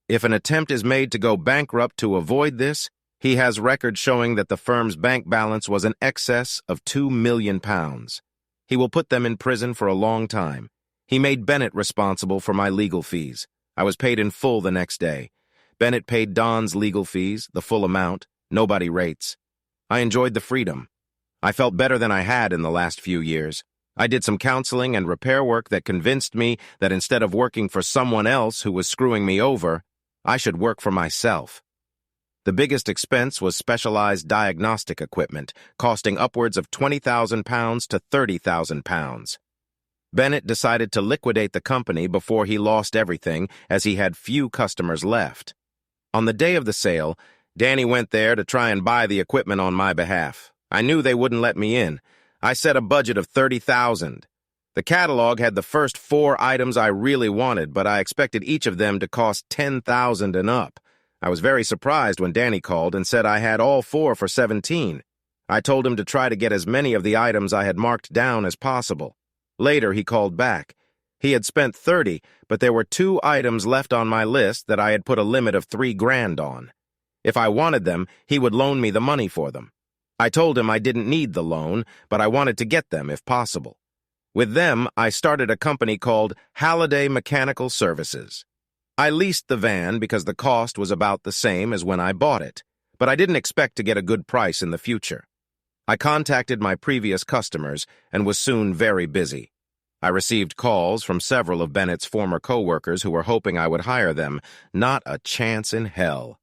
If an attempt is made to go bankrupt to avoid this, he has records showing that the firm's bank balance was in excess of £2 million. He will put them in prison for a long time. He made Bennett responsible for my legal fees. I was paid in full the next day. Bennett paid Don's legal fees, the full amount, nobody rates. I enjoyed the freedom. I felt better than I had in the last few years. I did some counseling and repair work that convinced me that instead of working for someone else who was screwing me over, I should work for myself. The biggest expense was specialized diagnostic equipment, costing upwards of £20,000 to £30,000. Bennett decided to liquidate the company before he lost everything, as he had few customers left. On the day of the sale, Danny went there to try and buy the equipment on my behalf. I knew they wouldn't let me in. I set a budget of $30,000. The catalog had the first 4 items I really wanted, but I expected each of them to cost $10,000 and up. I was very surprised when Danny called and said I had all 4 for $17,000. I told him to try to get as many of the items I had marked down as possible. Later, he called back. He had spent $30,000, but there were 2 items left on my list that I had put a limit of $3,000 on. If I wanted them, he would loan me the money for them. I told him I didn't need the loan, but I wanted to get them if possible. With them, I started a company called Halliday Mechanical Services. I leased the van because the cost was about the same as when I bought it, but I didn't expect to get a good price in the future. I contacted my previous customers and was soon very busy. I received calls from several of Bennett's former co-workers who were hoping I would hire them. Not a chance in hell.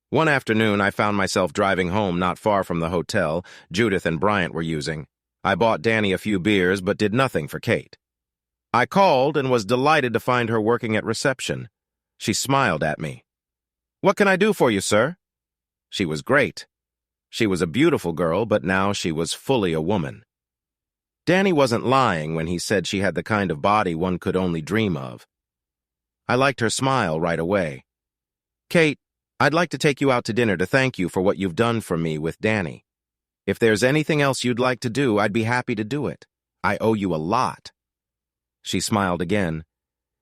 One afternoon, I found myself driving home not far from the hotel Judith and Bryant were using. I bought Danny a few beers but did nothing for Kate. I called and was delighted to find her working at reception. She smiled at me. "What can I do for you, sir?" She was great. She was a beautiful girl, but now she was fully a woman. Danny wasn't lying when he said she had the kind of body one could only dream of. I liked her smile right away. "Kate, I'd like to take you out to dinner to thank you for what you've done for me with Danny. If there's anything else you'd like to do, I'd be happy to do it. I owe you a lot." She smiled again.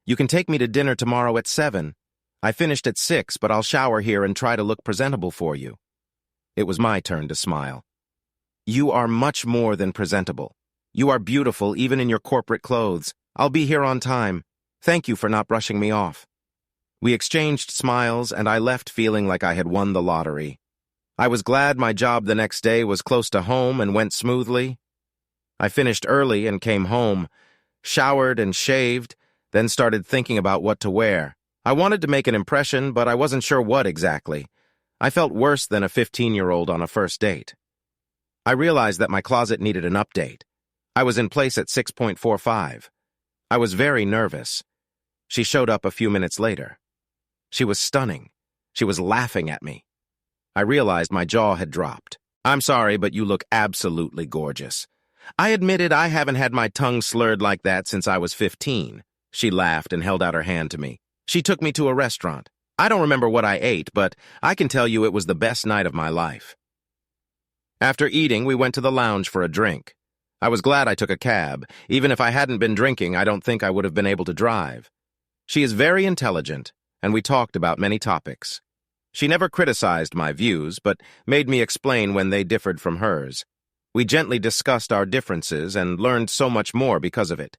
"You can take me to dinner tomorrow at 7. I finished at 6, but I'll shower here and try to look presentable for you." It was my turn to smile. "You are much more than presentable. You are beautiful even in your corporate clothes. I'll be here on time. Thank you for not brushing me off." We exchanged smiles, and I left feeling like I had won the lottery. I was glad my job the next day was close to home and went smoothly. I finished early and came home, showered and shaved, then started thinking about what to wear. I wanted to make an impression, but I wasn't sure what exactly. I felt worse than a 15-year-old on a first date. I realized that my closet needed an update. I was in place at 6.45. I was very nervous. She showed up a few minutes later. She was stunning. She was laughing at me. I realized my jaw had dropped. "I'm sorry, but you look absolutely gorgeous." I admitted I haven't had my tongue slurred like that since I was 15. She laughed and held out her hand to me. She took me to a restaurant. I don't remember what I ate, but I can tell you it was the best night of my life. After eating, we went to the lounge for a drink. I was glad I took a cab. Even if I hadn't been drinking, I don't think I would have been able to drive. She is very intelligent, and we talked about many topics. She never criticized my views, but made me explain when they differed from hers. We gently discussed our differences and learned so much more because of it.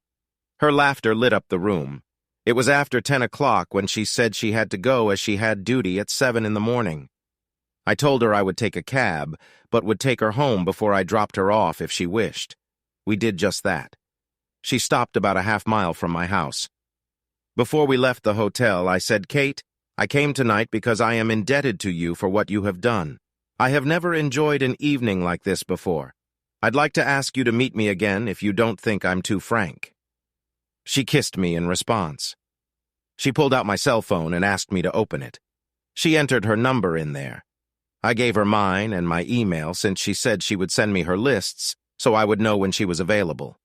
Her laughter lit up the room. It was after 10 o'clock when she said she had to go as she had duty at 7 in the morning. I told her I would take a cab, but would take her home before I dropped her off if she wished. We did just that. She stopped about a half-mile from my house. Before we left the hotel, I said, "Kate, I came tonight because I am indebted to you for what you have done. I have never enjoyed an evening like this before. I'd like to ask you to meet me again if you don't think I'm too frank." She kissed me in response. She pulled out my cell phone and asked me to open it. She entered her number in there. I gave her mine and my email since she said she would send me her lists so I would know when she was available.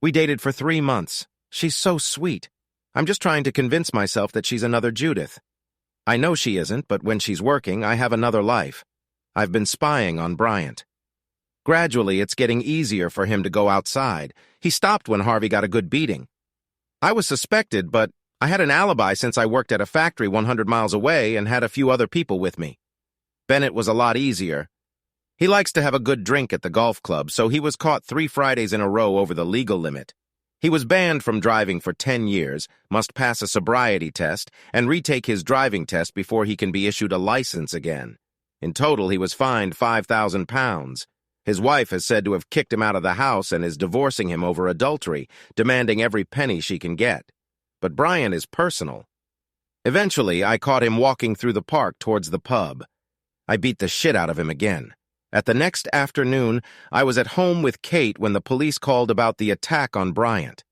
We dated for 3 months. She's so sweet. I'm just trying to convince myself that she's another Judith. I know she isn't, but when she's working, I have another life. I've been spying on Bryant. Gradually, it's getting easier for him to go outside. He stopped when Harvey got a good beating. I was suspected, but I had an alibi since I worked at a factory 100 miles away and had a few other people with me. Bennett was a lot easier. He likes to have a good drink at the golf club, so he was caught 3 Fridays in a row over the legal limit. He was banned from driving for 10 years, must pass a sobriety test, and retake his driving test before he can be issued a license again. In total, he was fined £5,000. His wife is said to have kicked him out of the house and is divorcing him over adultery, demanding every penny she can get. But Brian is personal. Eventually, I caught him walking through the park towards the pub. I beat the shit out of him again. At the next afternoon, I was at home with Kate when the police called about the attack on Bryant.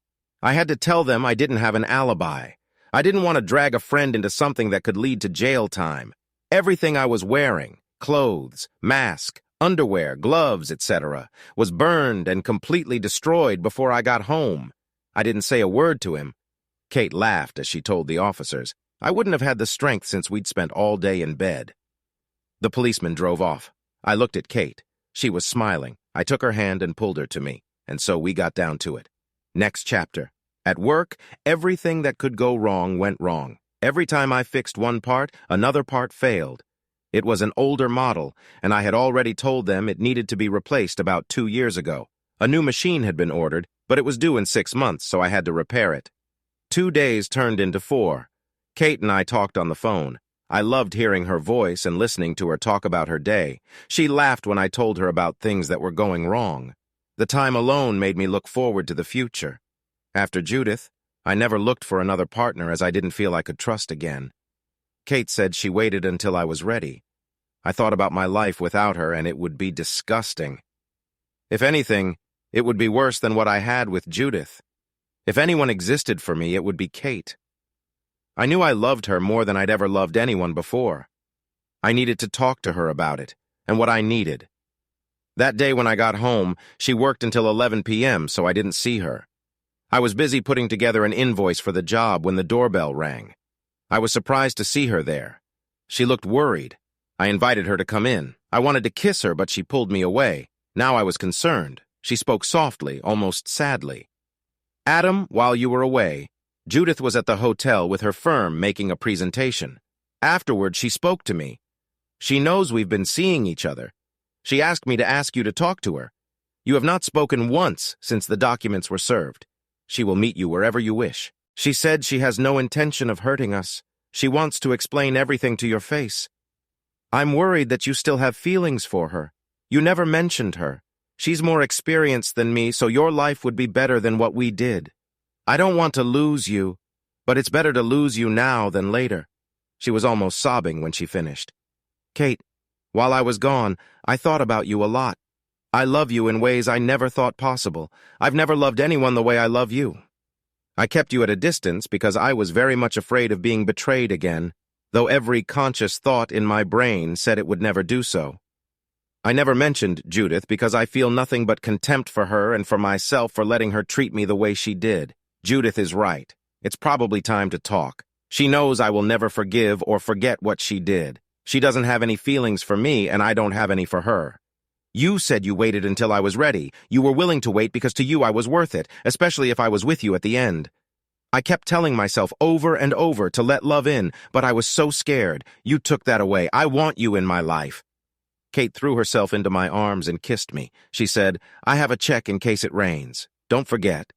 I had to tell them I didn't have an alibi. I didn't want to drag a friend into something that could lead to jail time. Everything I was wearing, clothes, mask, underwear, gloves, etc., was burned and completely destroyed before I got home. I didn't say a word to him. Kate laughed as she told the officers. I wouldn't have had the strength since we'd spent all day in bed. The policeman drove off. I looked at Kate. She was smiling. I took her hand and pulled her to me, and so we got down to it. Next chapter. At work, everything that could go wrong went wrong. Every time I fixed one part, another part failed. It was an older model, and I had already told them it needed to be replaced about 2 years ago. A new machine had been ordered, but it was due in 6 months, so I had to repair it. 2 days turned into 4. Kate and I talked on the phone. I loved hearing her voice and listening to her talk about her day. She laughed when I told her about things that were going wrong. The time alone made me look forward to the future. After Judith, I never looked for another partner as I didn't feel I could trust again. Kate said she waited until I was ready. I thought about my life without her, and it would be disgusting. If anything, it would be worse than what I had with Judith. If anyone existed for me, it would be Kate. I knew I loved her more than I'd ever loved anyone before. I needed to talk to her about it, and what I needed. That day when I got home, she worked until 11 p.m., so I didn't see her. I was busy putting together an invoice for the job when the doorbell rang. I was surprised to see her there. She looked worried. I invited her to come in. I wanted to kiss her, but she pulled me away. Now I was concerned. She spoke softly, almost sadly. Adam, while you were away, Judith was at the hotel with her firm making a presentation. Afterward, she spoke to me. She knows we've been seeing each other. She asked me to ask you to talk to her. You have not spoken once since the documents were served. She will meet you wherever you wish. She said she has no intention of hurting us. She wants to explain everything to your face. I'm worried that you still have feelings for her. You never mentioned her. She's more experienced than me, so your life would be better than what we did. I don't want to lose you, but it's better to lose you now than later. She was almost sobbing when she finished. Kate, while I was gone, I thought about you a lot. I love you in ways I never thought possible. I've never loved anyone the way I love you. I kept you at a distance because I was very much afraid of being betrayed again, though every conscious thought in my brain said it would never do so. I never mentioned Judith because I feel nothing but contempt for her and for myself for letting her treat me the way she did. Judith is right. It's probably time to talk. She knows I will never forgive or forget what she did. She doesn't have any feelings for me, and I don't have any for her. You said you waited until I was ready. You were willing to wait because to you I was worth it, especially if I was with you at the end. I kept telling myself over and over to let love in, but I was so scared. You took that away. I want you in my life. Kate threw herself into my arms and kissed me. She said, I have a check in case it rains. Don't forget.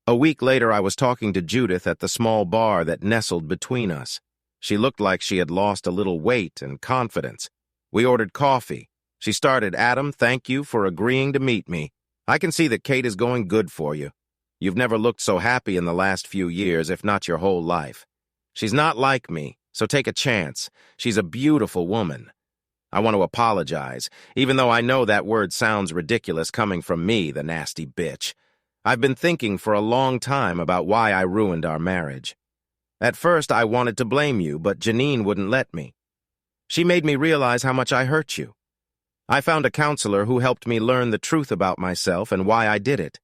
A week later, I was talking to Judith at the small bar that nestled between us. She looked like she had lost a little weight and confidence. We ordered coffee. She started, Adam, thank you for agreeing to meet me. I can see that Kate is going good for you. You've never looked so happy in the last few years, if not your whole life. She's not like me, so take a chance. She's a beautiful woman. I want to apologize, even though I know that word sounds ridiculous coming from me, the nasty bitch. I've been thinking for a long time about why I ruined our marriage. At first, I wanted to blame you, but Janine wouldn't let me. She made me realize how much I hurt you. I found a counselor who helped me learn the truth about myself and why I did it.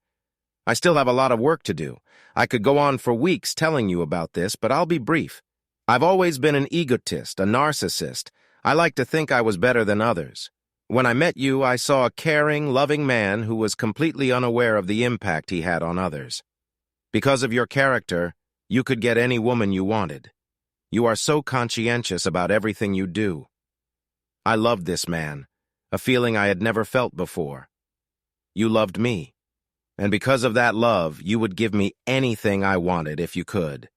I still have a lot of work to do. I could go on for weeks telling you about this, but I'll be brief. I've always been an egotist, a narcissist. I like to think I was better than others. When I met you, I saw a caring, loving man who was completely unaware of the impact he had on others. Because of your character, you could get any woman you wanted. You are so conscientious about everything you do. I loved this man, a feeling I had never felt before. You loved me, and because of that love, you would give me anything I wanted if you could.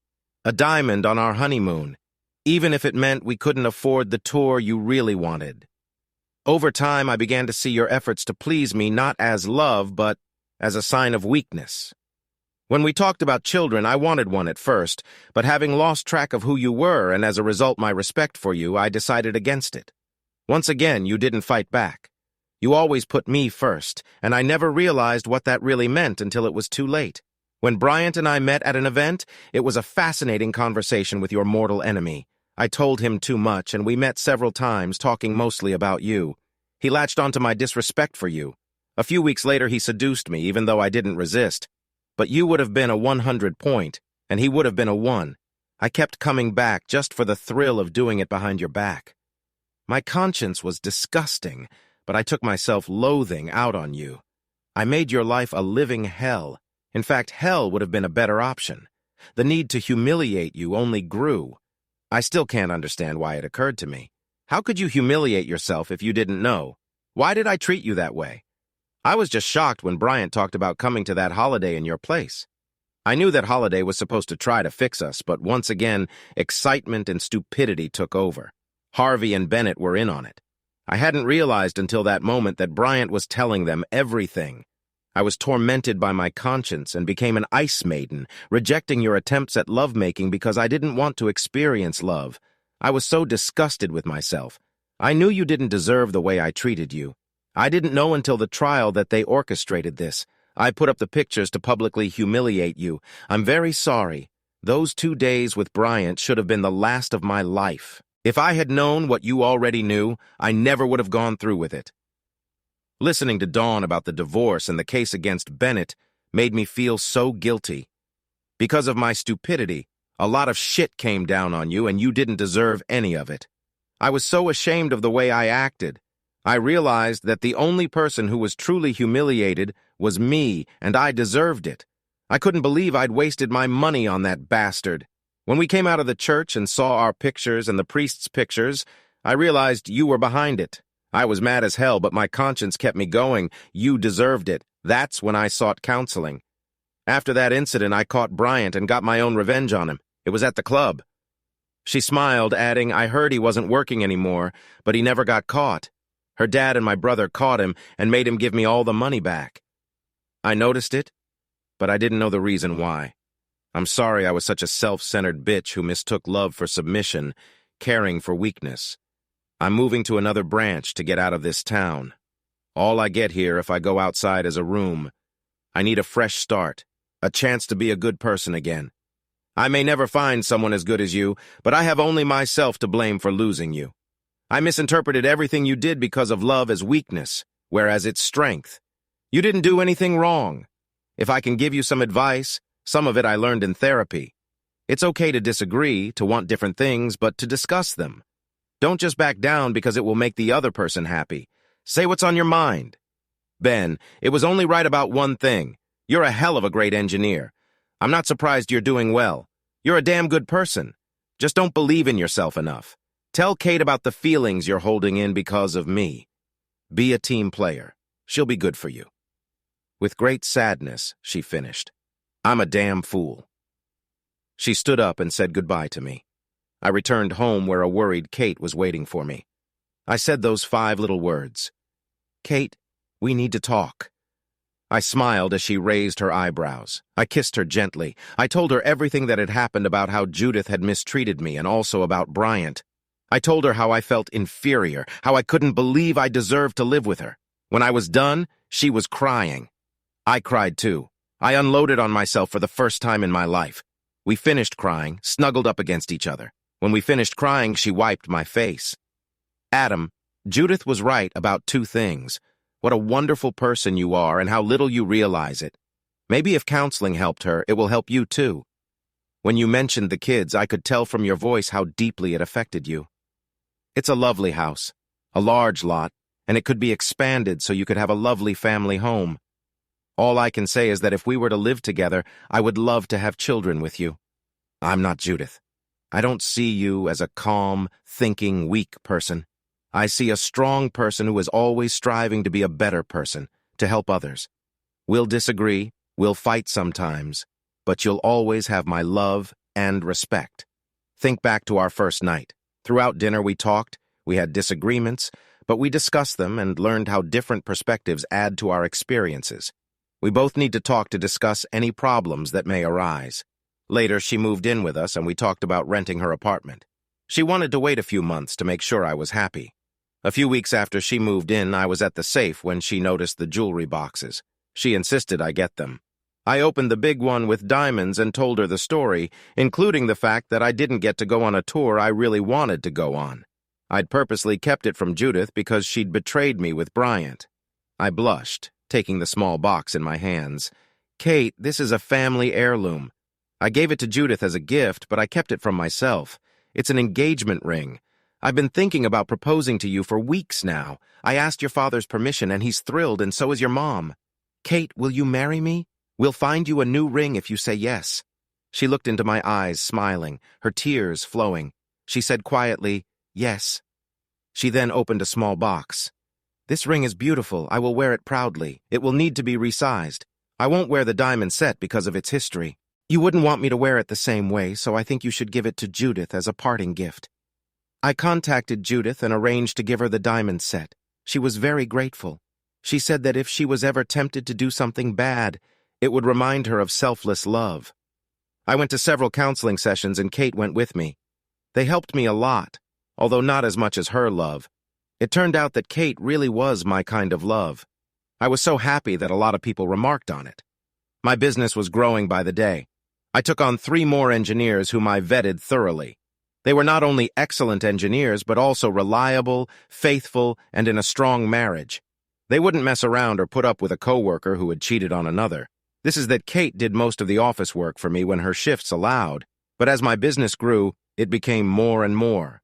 A diamond on our honeymoon, even if it meant we couldn't afford the tour you really wanted. Over time, I began to see your efforts to please me not as love, but as a sign of weakness. When we talked about children, I wanted one at first, but having lost track of who you were and as a result my respect for you, I decided against it. Once again, you didn't fight back. You always put me first, and I never realized what that really meant until it was too late. When Bryant and I met at an event, it was a fascinating conversation with your mortal enemy. I told him too much, and we met several times, talking mostly about you. He latched onto my disrespect for you. A few weeks later, he seduced me, even though I didn't resist. But you would have been a 100 point, and he would have been a 1. I kept coming back just for the thrill of doing it behind your back. My conscience was disgusting, but I took myself loathing out on you. I made your life a living hell. In fact, hell would have been a better option. The need to humiliate you only grew. I still can't understand why it occurred to me. How could you humiliate yourself if you didn't know? Why did I treat you that way? I was just shocked when Bryant talked about coming to that holiday in your place. I knew that holiday was supposed to try to fix us, but once again, excitement and stupidity took over. Harvey and Bennett were in on it. I hadn't realized until that moment that Bryant was telling them everything. I was tormented by my conscience and became an ice maiden, rejecting your attempts at lovemaking because I didn't want to experience love. I was so disgusted with myself. I knew you didn't deserve the way I treated you. I didn't know until the trial that they orchestrated this. I put up the pictures to publicly humiliate you. I'm very sorry. Those 2 days with Bryant should have been the last of my life. If I had known what you already knew, I never would have gone through with it. Listening to Dawn about the divorce and the case against Bennett made me feel so guilty. Because of my stupidity, a lot of shit came down on you and you didn't deserve any of it. I was so ashamed of the way I acted. I realized that the only person who was truly humiliated was me, and I deserved it. I couldn't believe I'd wasted my money on that bastard. When we came out of the church and saw our pictures and the priest's pictures, I realized you were behind it. I was mad as hell, but my conscience kept me going. You deserved it. That's when I sought counseling. After that incident, I caught Bryant and got my own revenge on him. It was at the club. She smiled, adding, I heard he wasn't working anymore, but he never got caught. Her dad and my brother caught him and made him give me all the money back. I noticed it, but I didn't know the reason why. I'm sorry I was such a self-centered bitch who mistook love for submission, caring for weakness. I'm moving to another branch to get out of this town. All I get here if I go outside is a room. I need a fresh start, a chance to be a good person again. I may never find someone as good as you, but I have only myself to blame for losing you. I misinterpreted everything you did because of love as weakness, whereas it's strength. You didn't do anything wrong. If I can give you some advice, some of it I learned in therapy. It's okay to disagree, to want different things, but to discuss them. Don't just back down because it will make the other person happy. Say what's on your mind. Ben, it was only right about one thing. You're a hell of a great engineer. I'm not surprised you're doing well. You're a damn good person. Just don't believe in yourself enough. Tell Kate about the feelings you're holding in because of me. Be a team player. She'll be good for you. With great sadness, she finished. I'm a damn fool. She stood up and said goodbye to me. I returned home where a worried Kate was waiting for me. I said those 5 little words. Kate, we need to talk. I smiled as she raised her eyebrows. I kissed her gently. I told her everything that had happened about how Judith had mistreated me and also about Bryant. I told her how I felt inferior, how I couldn't believe I deserved to live with her. When I was done, she was crying. I cried too. I unloaded on myself for the first time in my life. We finished crying, snuggled up against each other. When we finished crying, she wiped my face. Adam, Judith was right about two things. What a wonderful person you are and how little you realize it. Maybe if counseling helped her, it will help you too. When you mentioned the kids, I could tell from your voice how deeply it affected you. It's a lovely house, a large lot, and it could be expanded so you could have a lovely family home. All I can say is that if we were to live together, I would love to have children with you. I'm not Judith. I don't see you as a calm, thinking, weak person. I see a strong person who is always striving to be a better person, to help others. We'll disagree, we'll fight sometimes, but you'll always have my love and respect. Think back to our first night. Throughout dinner we talked, we had disagreements, but we discussed them and learned how different perspectives add to our experiences. We both need to talk to discuss any problems that may arise. Later, she moved in with us and we talked about renting her apartment. She wanted to wait a few months to make sure I was happy. A few weeks after she moved in, I was at the safe when she noticed the jewelry boxes. She insisted I get them. I opened the big one with diamonds and told her the story, including the fact that I didn't get to go on a tour I really wanted to go on. I'd purposely kept it from Judith because she'd betrayed me with Bryant. I blushed, taking the small box in my hands. Kate, this is a family heirloom. I gave it to Judith as a gift, but I kept it from myself. It's an engagement ring. I've been thinking about proposing to you for weeks now. I asked your father's permission, and he's thrilled, and so is your mom. Kate, will you marry me? We'll find you a new ring if you say yes. She looked into my eyes, smiling, her tears flowing. She said quietly, yes. She then opened a small box. This ring is beautiful. I will wear it proudly. It will need to be resized. I won't wear the diamond set because of its history. You wouldn't want me to wear it the same way, so I think you should give it to Judith as a parting gift. I contacted Judith and arranged to give her the diamond set. She was very grateful. She said that if she was ever tempted to do something bad, it would remind her of selfless love. I went to several counseling sessions and Kate went with me. They helped me a lot, although not as much as her love. It turned out that Kate really was my kind of love. I was so happy that a lot of people remarked on it. My business was growing by the day. I took on 3 more engineers whom I vetted thoroughly. They were not only excellent engineers, but also reliable, faithful, and in a strong marriage. They wouldn't mess around or put up with a coworker who had cheated on another. This is that Kate did most of the office work for me when her shifts allowed, but as my business grew, it became more and more.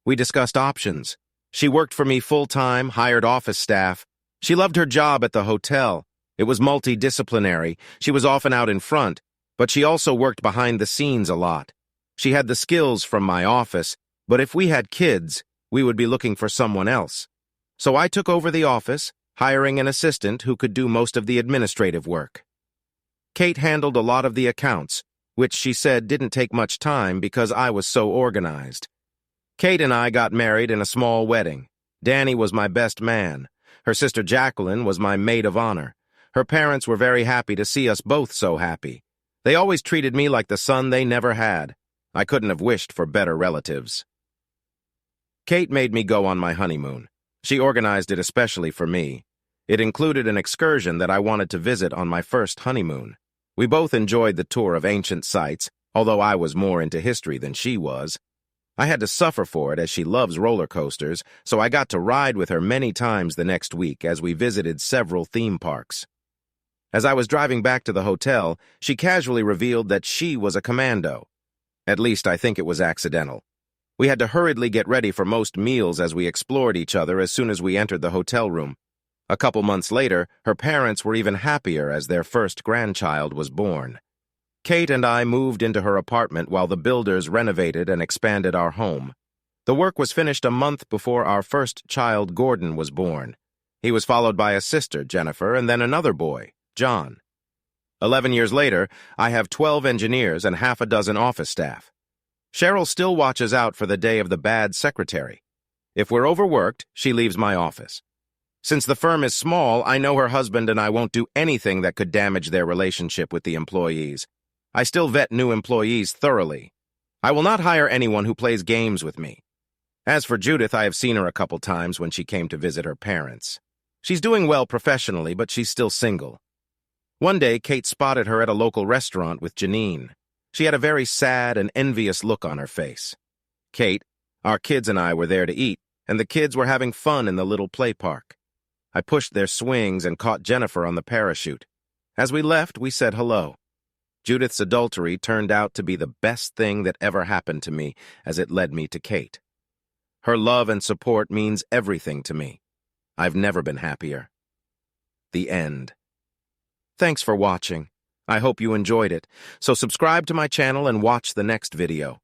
We discussed options. She worked for me full-time, hired office staff. She loved her job at the hotel. It was multidisciplinary. She was often out in front, but she also worked behind the scenes a lot. She had the skills from my office, but if we had kids, we would be looking for someone else. So I took over the office, hiring an assistant who could do most of the administrative work. Kate handled a lot of the accounts, which she said didn't take much time because I was so organized. Kate and I got married in a small wedding. Danny was my best man. Her sister Jacqueline was my maid of honor. Her parents were very happy to see us both so happy. They always treated me like the son they never had. I couldn't have wished for better relatives. Kate made me go on my honeymoon. She organized it especially for me. It included an excursion that I wanted to visit on my first honeymoon. We both enjoyed the tour of ancient sites, although I was more into history than she was. I had to suffer for it as she loves roller coasters, so I got to ride with her many times the next week as we visited several theme parks. As I was driving back to the hotel, she casually revealed that she was a commando. At least I think it was accidental. We had to hurriedly get ready for most meals as we explored each other as soon as we entered the hotel room. A couple months later, her parents were even happier as their first grandchild was born. Kate and I moved into her apartment while the builders renovated and expanded our home. The work was finished a month before our first child, Gordon, was born. He was followed by a sister, Jennifer, and then another boy, John. 11 years later, I have 12 engineers and half a dozen office staff. Cheryl still watches out for the day of the bad secretary. If we're overworked, she leaves my office. Since the firm is small, I know her husband and I won't do anything that could damage their relationship with the employees. I still vet new employees thoroughly. I will not hire anyone who plays games with me. As for Judith, I have seen her a couple times when she came to visit her parents. She's doing well professionally, but she's still single. One day, Kate spotted her at a local restaurant with Janine. She had a very sad and envious look on her face. Kate, our kids and I were there to eat, and the kids were having fun in the little play park. I pushed their swings and caught Jennifer on the parachute. As we left, we said hello. Judith's adultery turned out to be the best thing that ever happened to me, as it led me to Kate. Her love and support means everything to me. I've never been happier. The end. Thanks for watching. I hope you enjoyed it, so subscribe to my channel and watch the next video.